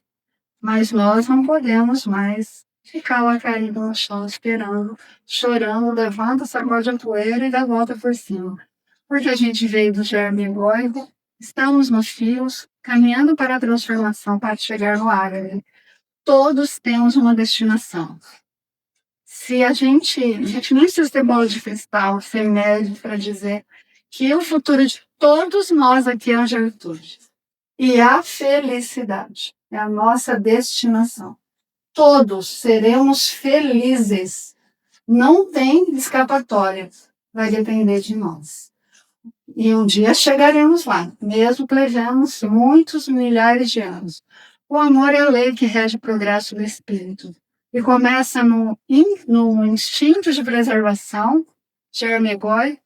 Mas nós não podemos mais ficar lá caído no chão, esperando, chorando, levanta, sacode a poeira e dá a volta por cima. Porque a gente veio do germe egóico, estamos nos fios, caminhando para a transformação, para chegar no árabe. Todos temos uma destinação. Se a gente não precisa ter bola de cristal, ser médio para dizer que o futuro de todos nós aqui é a virtude. E a felicidade é a nossa destinação. Todos seremos felizes. Não tem escapatória. Vai depender de nós. E um dia chegaremos lá, mesmo que levemos muitos milhares de anos. O amor é a lei que rege o progresso do espírito. E começa no instinto de preservação, germegói,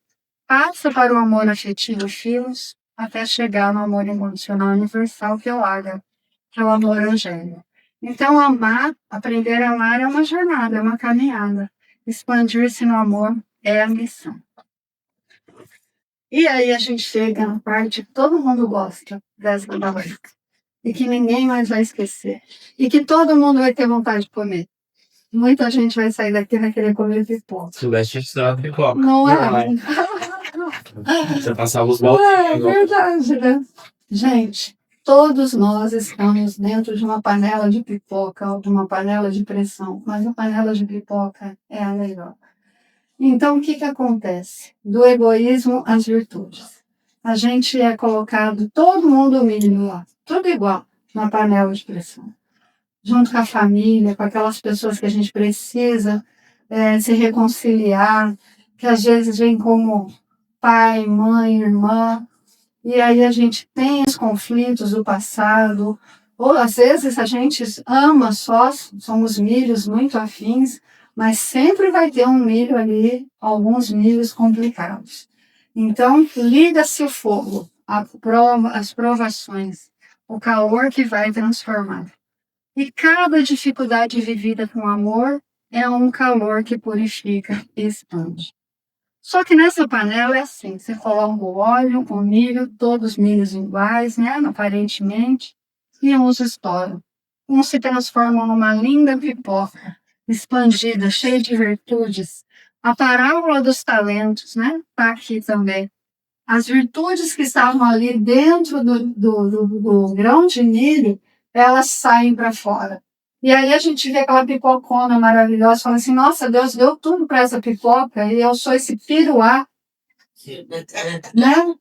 passa para o amor afetivo filos, até chegar no amor incondicional universal, que é o ágape, que é o amor angélico. Então, amar, aprender a amar é uma jornada, é uma caminhada. Expandir-se no amor é a missão. E aí a gente chega na parte que todo mundo gosta dessa palavra. E que ninguém mais vai esquecer. E que todo mundo vai ter vontade de comer. Muita gente vai sair daqui e vai querer comer pipoca. Silvestre estava pipoca. Não é? Você passava os Não é baldes. verdade, né? Gente, todos nós estamos dentro de uma panela de pipoca ou de uma panela de pressão. Mas a panela de pipoca é a melhor. Então, o que acontece? Do egoísmo às virtudes. A gente é colocado, todo mundo humilde lá, tudo igual, na panela de pressão. Junto com a família, com aquelas pessoas que a gente precisa se reconciliar, que às vezes vem como pai, mãe, irmã, e aí a gente tem os conflitos do passado, ou às vezes a gente ama só, somos milhos muito afins, mas sempre vai ter um milho ali, alguns milhos complicados. Então, liga-se o fogo, as provações, o calor que vai transformar. E cada dificuldade vivida com amor é um calor que purifica e expande. Só que nessa panela é assim, você coloca o óleo, o milho, todos os milhos iguais, né, aparentemente, e uns estouram. Uns se transformam numa linda pipoca, expandida, cheia de virtudes. A parábola dos talentos, né? Está aqui também. As virtudes que estavam ali dentro do grão de milho, elas saem para fora. E aí a gente vê aquela pipocona maravilhosa, fala assim, nossa, Deus deu tudo para essa pipoca e eu sou esse piruá, né?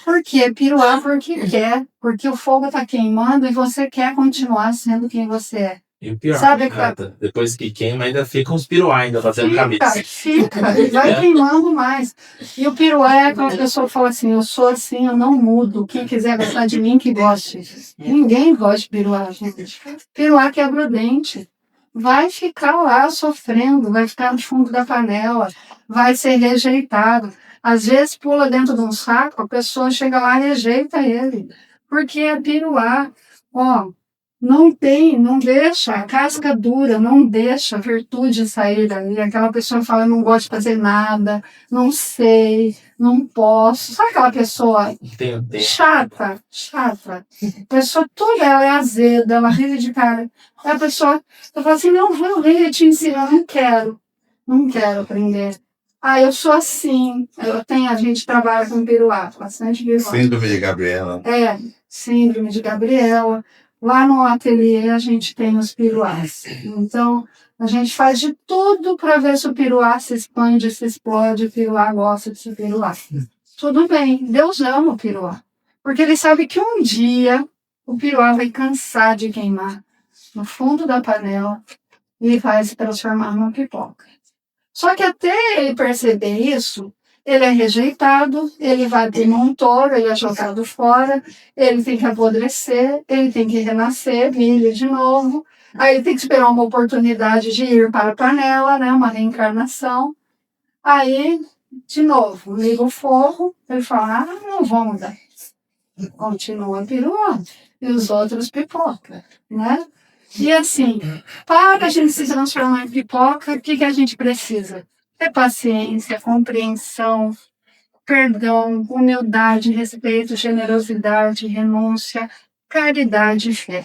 Por quê? Piruá porque quer, porque o fogo está queimando e você quer continuar sendo quem você é. E o pior, Sabe nada. Depois que queima, ainda fica uns piruá ainda fazendo cabeça. Fica, e vai queimando mais. E o piruá é aquela pessoa que fala assim, eu sou assim, eu não mudo. Quem quiser gostar de mim, que goste. Ninguém gosta de piruá, gente. Piruá quebra o dente. Vai ficar lá sofrendo, vai ficar no fundo da panela, vai ser rejeitado. Às vezes pula dentro de um saco, a pessoa chega lá e rejeita ele. Porque é piruá. Ó, não deixa, a casca dura, não deixa a virtude sair dali. Aquela pessoa fala, não gosto de fazer nada, não sei, não posso. Sabe aquela pessoa chata? A pessoa toda ela é azeda, ela ri de cara. Aí a pessoa fala assim, não, vou rir te ensinar, não quero aprender. Eu sou assim, a gente trabalha com piruá, bastante piruá. Síndrome de Gabriela. Síndrome de Gabriela. Lá no ateliê a gente tem os piruás. Então, A gente faz de tudo para ver se o piruá se expande, se explode, o piruá gosta de se piruá. Tudo bem, Deus ama o piruá. Porque ele sabe que um dia o piruá vai cansar de queimar no fundo da panela e vai se transformar numa pipoca. Só que até ele perceber isso, ele é rejeitado, ele vai para o montouro, ele é jogado fora, ele tem que apodrecer, ele tem que renascer, vir de novo. Aí ele tem que esperar uma oportunidade de ir para a panela, né, uma reencarnação. Aí, de novo, liga o forro, ele fala, não vou mudar. Continua piruando. E os outros pipoca, né? E assim, para a gente se transformar em pipoca, o que a gente precisa? É paciência, compreensão, perdão, humildade, respeito, generosidade, renúncia, caridade e fé.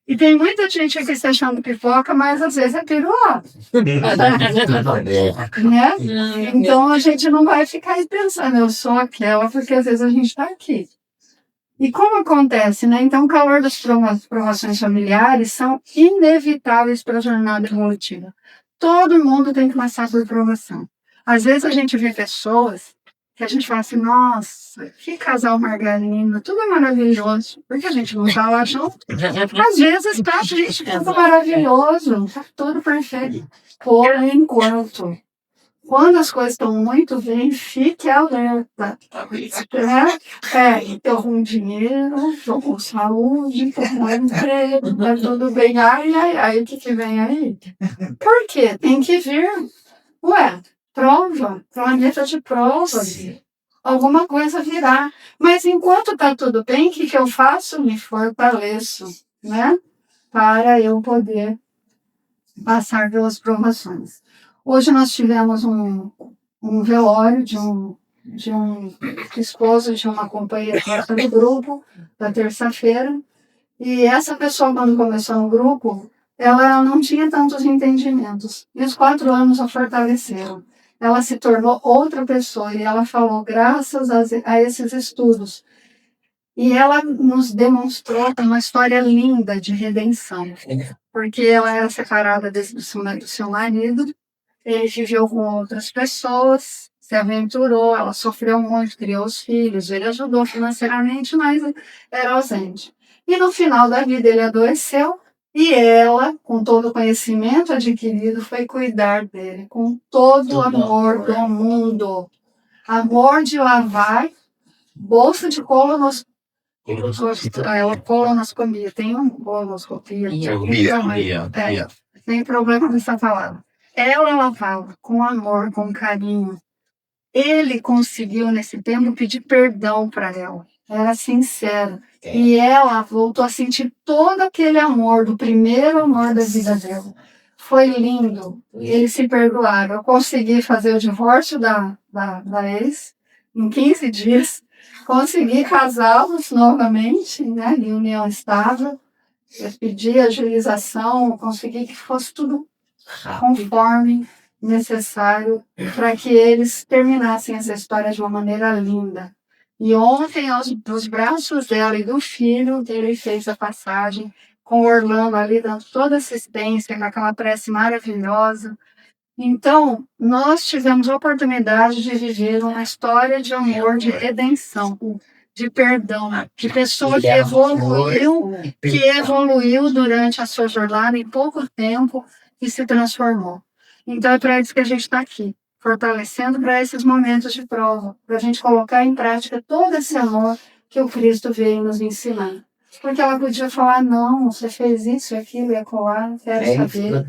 E tem muita gente aqui se achando pipoca, mas às vezes é piruá. Né? Então a gente não vai ficar aí pensando, eu sou aquela, porque às vezes a gente está aqui. E como acontece, né? Então o calor das provações familiares são inevitáveis para a jornada evolutiva. Todo mundo tem que passar por provação. Às vezes a gente vê pessoas que a gente fala assim, nossa, que casal margarina, tudo é maravilhoso. Porque a gente não está lá junto. Às vezes tá, gente, tudo maravilhoso, tá tudo perfeito. Por enquanto. Quando as coisas estão muito bem, fique alerta. Estou com dinheiro, estou com saúde, estou com emprego, está tudo bem. Ai, o que vem aí? Por quê? Tem que vir. Ué, prova, planeta de provas. Alguma coisa virá. Mas enquanto está tudo bem, o que eu faço? Me fortaleço, né? Para eu poder passar pelas provações. Hoje nós tivemos um velório de um esposo de uma companheira do grupo, da terça-feira, e essa pessoa, quando começou no grupo, ela não tinha tantos entendimentos, e os 4 anos a fortaleceram. Ela se tornou outra pessoa, e ela falou, graças a esses estudos, e ela nos demonstrou uma história linda de redenção, porque ela era separada do seu marido, ele viveu com outras pessoas, se aventurou, ela sofreu muito, criou os filhos, ele ajudou financeiramente, mas era ausente. E no final da vida ele adoeceu e ela, com todo o conhecimento adquirido, foi cuidar dele com todo o amor do mundo. Amor de lavar, bolsa de colonoscopia. Ela colonoscopia, tem um colonoscopia. Tem problema com essa palavra. Ela lavava com amor, com carinho. Ele conseguiu, nesse tempo, pedir perdão para ela. Era sincero. E ela voltou a sentir todo aquele amor, do primeiro amor da vida dela. Foi lindo. Eles se perdoaram. Eu consegui fazer o divórcio da ex em 15 dias. Consegui casá-los novamente, né, em união estável. Eu pedi agilização, consegui que fosse tudo conforme necessário para que eles terminassem essa história de uma maneira linda. E ontem, dos braços dela e do filho, ele fez a passagem com o Orlando ali, dando toda assistência, com aquela prece maravilhosa. Então, nós tivemos a oportunidade de viver uma história de amor, de redenção, de perdão, de pessoa que evoluiu durante a sua jornada em pouco tempo e se transformou. Então é para isso que a gente está aqui, fortalecendo para esses momentos de prova, para a gente colocar em prática todo esse amor que o Cristo veio nos ensinar. Porque ela podia falar, não, você fez isso, aquilo, e acolá, não quero saber.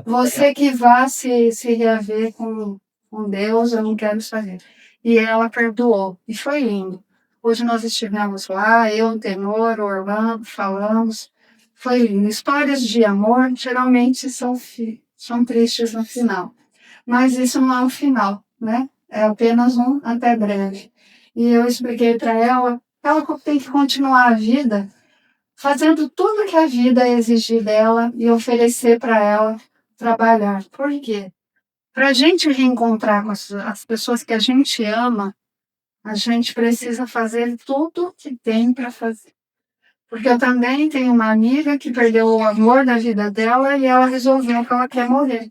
Você que vá se reaver com Deus, eu não quero saber. E ela perdoou, e foi lindo. Hoje nós estivemos lá, eu, o Tenor, o Orlando, falamos. Foi lindo. Histórias de amor geralmente são tristes no final. Mas isso não é o final, né? É apenas um até breve. E eu expliquei para ela tem que continuar a vida fazendo tudo que a vida exigir dela e oferecer para ela trabalhar. Por quê? Para a gente reencontrar com as pessoas que a gente ama, a gente precisa fazer tudo que tem para fazer. Porque eu também tenho uma amiga que perdeu o amor da vida dela e ela resolveu que ela quer morrer.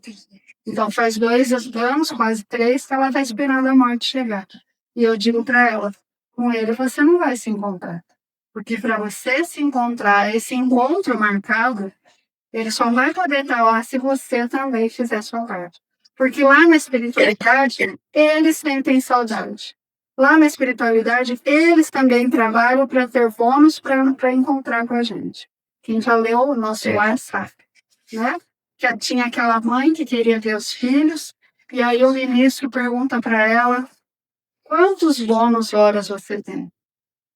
Então faz 2 anos, quase 3, que ela está esperando a morte chegar. E eu digo para ela, com ele você não vai se encontrar. Porque para você se encontrar, esse encontro marcado, ele só vai poder estar lá se você também fizer sua parte. Porque lá na espiritualidade, eles sentem saudade. Lá na espiritualidade, eles também trabalham para ter bônus para encontrar com a gente. Quem já leu o nosso lar sabe, né? Que tinha aquela mãe que queria ver os filhos, e aí o ministro pergunta para ela, quantos bônus horas você tem?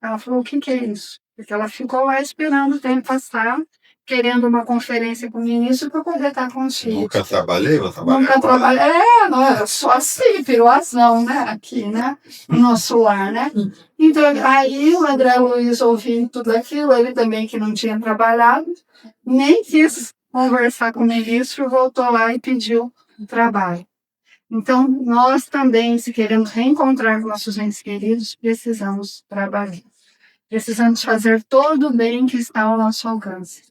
Ela falou, o que é isso? Porque ela ficou lá esperando o tempo passar, querendo uma conferência com o ministro para poder estar com os filhos. Nunca trabalhei, vou trabalhar. Nunca trabalhei. Não era só assim, piruazão, né? Aqui, né? No nosso lar, né? Então, aí o André Luiz ouvindo tudo aquilo, ele também que não tinha trabalhado, nem quis conversar com o ministro, voltou lá e pediu trabalho. Então, nós também, se queremos reencontrar com nossos entes queridos, precisamos trabalhar. Precisamos fazer todo o bem que está ao nosso alcance,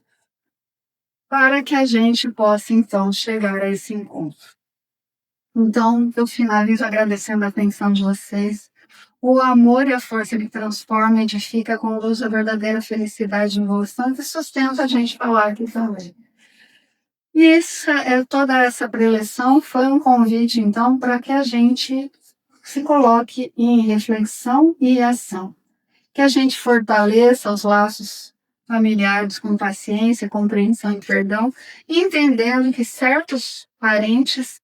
para que a gente possa, então, chegar a esse encontro. Então, eu finalizo agradecendo a atenção de vocês. O amor e a força que transforma, edifica, conduz a verdadeira felicidade e evolução, que sustenta a gente falar aqui também. E toda essa preleção foi um convite, então, para que a gente se coloque em reflexão e ação. Que a gente fortaleça os laços familiares com paciência, compreensão e perdão, entendendo que certos parentes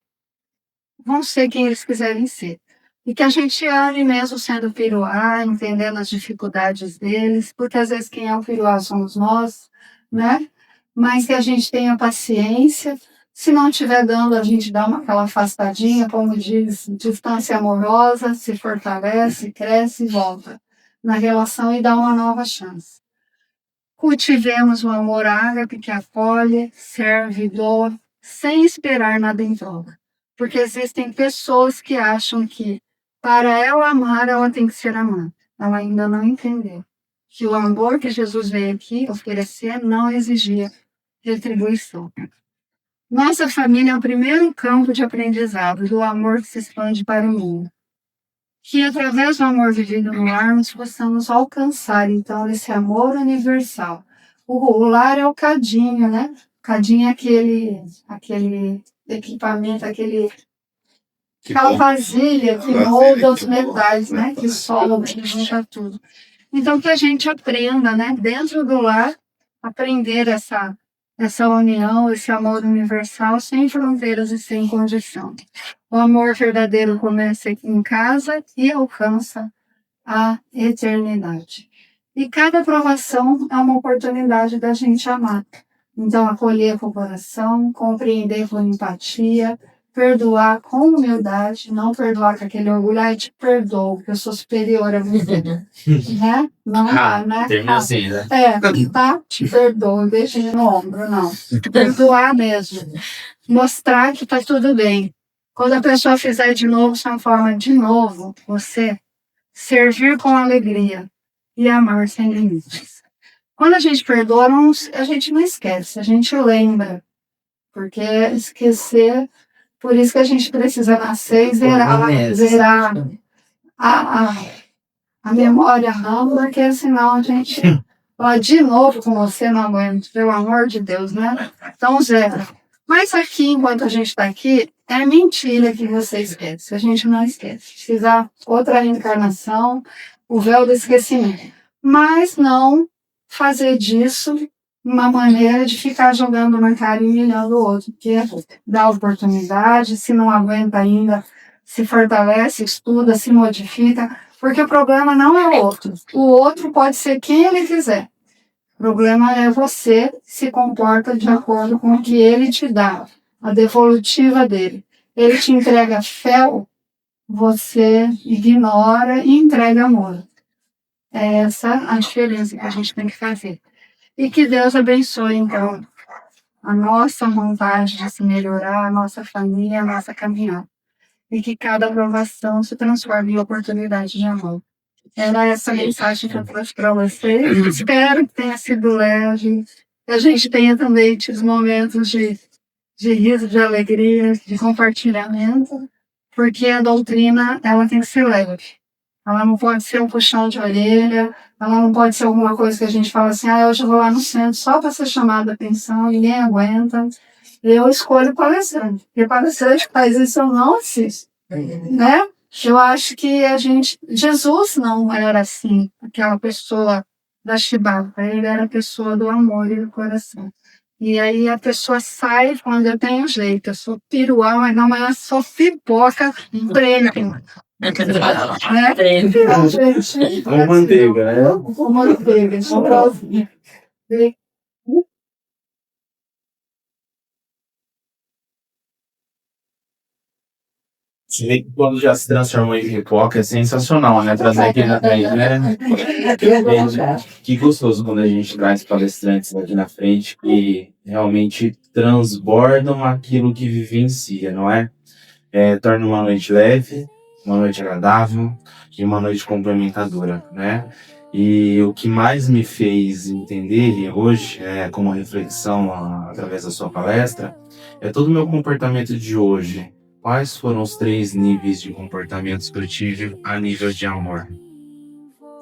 vão ser quem eles quiserem ser. E que a gente ame mesmo sendo piruá, entendendo as dificuldades deles, porque às vezes quem é o piruá somos nós, né? Mas que a gente tenha paciência. Se não estiver dando, a gente dá aquela afastadinha, como diz, distância amorosa, se fortalece, cresce e volta na relação e dá uma nova chance. Cultivemos o amor ágape que acolhe, serve e doa, sem esperar nada em troca. Porque existem pessoas que acham que, para ela amar, ela tem que ser amada. Ela ainda não entendeu que o amor que Jesus veio aqui oferecer não exigia retribuição. Nossa família é o primeiro campo de aprendizado do amor que se expande para o mundo. Que através do amor vivido no lar nós possamos alcançar, então, esse amor universal. O lar é o cadinho, né? O cadinho é aquele equipamento, aquela vasilha que molda os metais, né? Que solda, que junta tudo. Então, que a gente aprenda, né? Dentro do lar, aprender essa união, esse amor universal, sem fronteiras e sem condição. O amor verdadeiro começa aqui em casa e alcança a eternidade. E cada provação é uma oportunidade da gente amar. Então, acolher com o coração, compreender com empatia, perdoar com humildade, não perdoar com aquele orgulho, ai, te perdoo, porque eu sou superior a você. Né? Não dá, né? Termina assim, né? Tá? Te perdoo, beijinho no ombro, não. Perdoar mesmo. Mostrar que tá tudo bem. Quando a pessoa fizer de novo, transforma de novo você servir com alegria e amar sem limites. Quando a gente perdoa, a gente não esquece, a gente lembra. Porque esquecer, por isso que a gente precisa nascer e zerar a memória não, porque senão a gente de novo com você não aguenta, pelo amor de Deus, né? Então zera. Mas aqui, enquanto a gente está aqui, é mentira que você esquece. A gente não esquece. Precisa outra reencarnação, o véu do esquecimento. Mas não fazer disso uma maneira de ficar jogando na cara e humilhando o outro. Porque dá oportunidade, se não aguenta ainda, se fortalece, estuda, se modifica. Porque o problema não é o outro. O outro pode ser quem ele quiser. O problema é você se comporta de acordo com o que ele te dá, a devolutiva dele. Ele te entrega fel, você ignora e entrega amor. É essa a diferença que a gente tem que fazer. E que Deus abençoe, então, a nossa vontade de se melhorar, a nossa família, a nossa caminhada. E que cada aprovação se transforme em oportunidade de amor. Era essa mensagem que eu trouxe para vocês. Espero que tenha sido leve. Que a gente tenha também esses momentos de riso, de alegria, de compartilhamento, porque a doutrina, ela tem que ser leve. Ela não pode ser um puxão de orelha, ela não pode ser alguma coisa que a gente fala assim, hoje eu vou lá no centro só para ser chamada a atenção, ninguém aguenta. Eu escolho palestrante, porque palestrante que faz isso eu não assisto, né? Eu acho que Jesus não era assim, aquela pessoa da chibata, ele era a pessoa do amor e do coração. E aí a pessoa sai quando eu tenho jeito, eu sou piruá, mas não, mas eu sou pipoca prêmio. Né? Com manteiga, né? Com manteiga, Se vê que quando já se transformou em pipoca é sensacional, né? Trazer aqui na frente, né? Que gostoso quando a gente traz palestrantes aqui na frente que realmente transbordam aquilo que vivencia, não é? Torna uma noite leve, uma noite agradável e uma noite complementadora, né? E o que mais me fez entender hoje, como reflexão através da sua palestra, é todo o meu comportamento de hoje. Quais foram os 3 níveis de comportamentos que eu tive a nível de amor?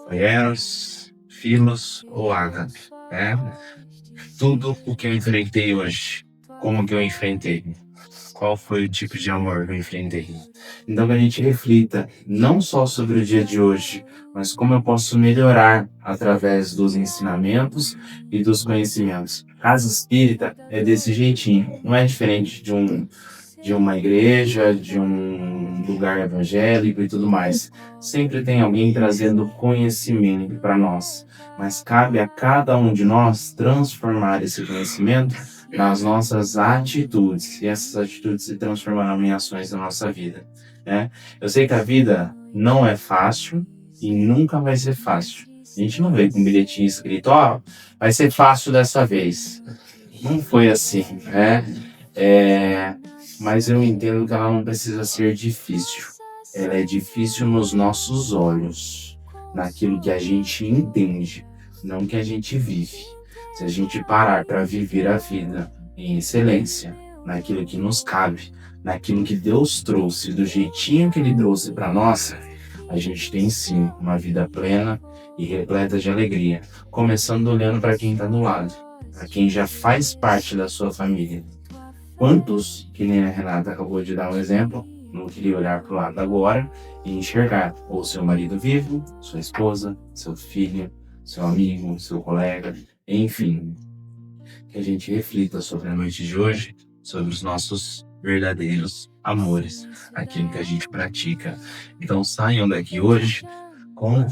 Foi Eros, Philos ou Ágape, né? Tudo o que eu enfrentei hoje, como que eu enfrentei? Qual foi o tipo de amor que eu enfrentei? Então que a gente reflita não só sobre o dia de hoje, mas como eu posso melhorar através dos ensinamentos e dos conhecimentos. Casa espírita é desse jeitinho, não é diferente de uma igreja, de um lugar evangélico e tudo mais. Sempre tem alguém trazendo conhecimento para nós, mas cabe a cada um de nós transformar esse conhecimento nas nossas atitudes, e essas atitudes se transformarão em ações da nossa vida, né? Eu sei que a vida não é fácil e nunca vai ser fácil. A gente não veio com um bilhetinho escrito, vai ser fácil dessa vez. Não foi assim, né? Mas eu entendo que ela não precisa ser difícil. Ela é difícil nos nossos olhos, naquilo que a gente entende, não que a gente vive. Se a gente parar para viver a vida em excelência, naquilo que nos cabe, naquilo que Deus trouxe, do jeitinho que Ele trouxe para nós, a gente tem sim uma vida plena e repleta de alegria, começando olhando para quem está do lado, para quem já faz parte da sua família. Quantos, que nem a Renata acabou de dar um exemplo, não queria olhar para o lado agora e enxergar ou seu marido vivo, sua esposa, seu filho, seu amigo, seu colega, enfim. Que a gente reflita sobre a noite de hoje, sobre os nossos verdadeiros amores, aquilo que a gente pratica. Então saiam daqui hoje com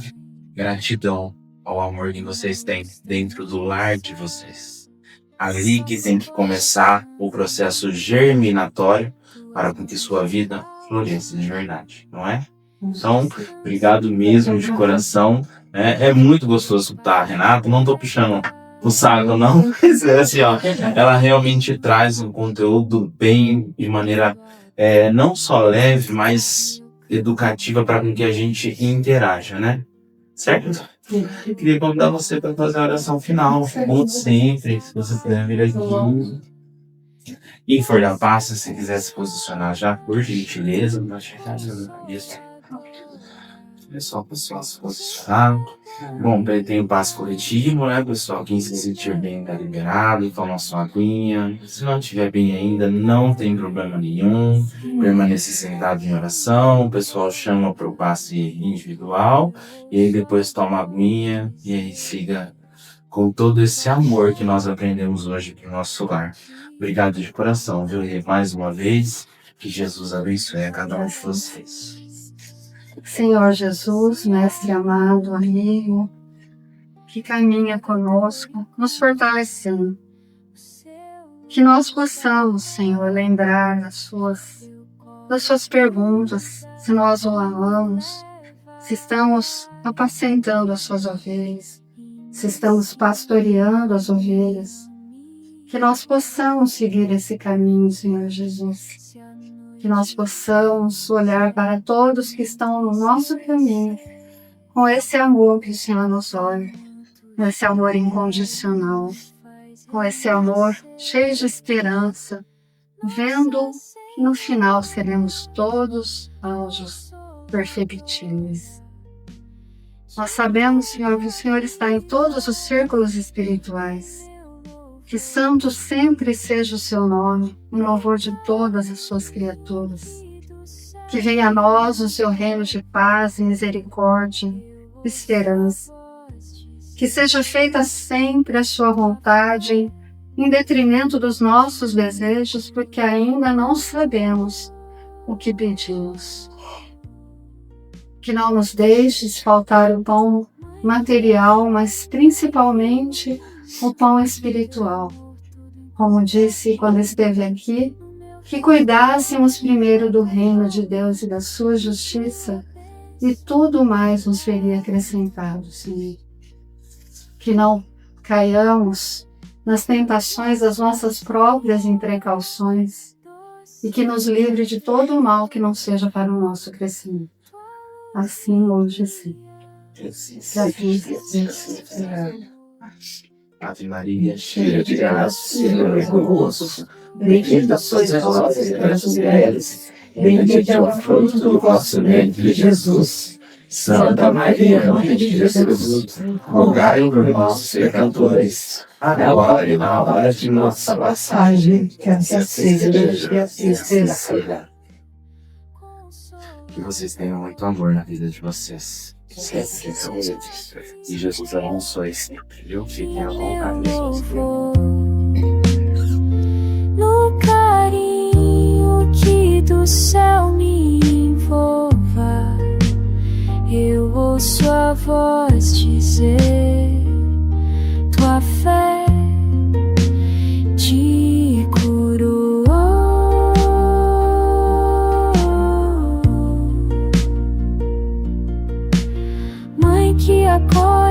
gratidão ao amor que vocês têm dentro do lar de vocês. Ali que tem que começar o processo germinatório para com que sua vida floresça de verdade, não é? Então, obrigado mesmo de coração. É muito gostoso escutar a Renata. Não tô puxando o saco, não. Mas assim, ela realmente traz um conteúdo bem, de maneira não só leve, mas educativa para com que a gente interaja, né? Certo? Eu queria convidar você para fazer a oração final. Como sempre, se você puder vir aqui. E for da paz, se quiser se posicionar já, por gentileza, para chegar na cabeça. É só o pessoal se posicionar. Bom, tem o passo coletivo, né, pessoal? Quem se sentir bem tá liberado, toma sua aguinha. Se não estiver bem ainda, não tem problema nenhum. Permaneça sentado em oração. O pessoal chama para o passe individual. E aí depois toma a aguinha. E aí siga com todo esse amor que nós aprendemos hoje para o nosso lar. Obrigado de coração, viu? E mais uma vez, que Jesus abençoe a cada um de vocês. Senhor Jesus, Mestre amado, amigo, que caminha conosco, nos fortalecendo. Que nós possamos, Senhor, lembrar das suas perguntas, se nós o amamos, se estamos apacentando as suas ovelhas, se estamos pastoreando as ovelhas. Que nós possamos seguir esse caminho, Senhor Jesus. Que nós possamos olhar para todos que estão no nosso caminho com esse amor que o Senhor nos olha, com esse amor incondicional, com esse amor cheio de esperança, vendo que no final seremos todos anjos perfectíveis. Nós sabemos, Senhor, que o Senhor está em todos os círculos espirituais. Que santo sempre seja o seu nome, em louvor de todas as suas criaturas. Que venha a nós o seu reino de paz, misericórdia, esperança. Que seja feita sempre a sua vontade, em detrimento dos nossos desejos, porque ainda não sabemos o que pedimos. Que não nos deixes faltar o pão material, mas principalmente o pão espiritual. Como disse quando esteve aqui, que cuidássemos primeiro do reino de Deus e da sua justiça, e tudo mais nos seria acrescentado, Senhor. Que não caiamos nas tentações das nossas próprias imprecauções e que nos livre de todo o mal que não seja para o nosso crescimento. Assim hoje sim. Ave Maria, Cheia de graça, o Senhor é convosco. Bendita sois vós entre as mulheres. Bendito é o fruto do vosso ventre, Jesus. Santa Maria, Mãe de Jesus, rogai por nós, pecadores, agora e na hora de nossa passagem, que assim seja, que assim seja. que vocês tenham muito amor na vida de vocês. E Jesus abençoe sempre, viu? Fiquem à vontade de suas No carinho que do céu me envolva, eu ouço a voz dizer: tua fé te curou. Mãe que acolhe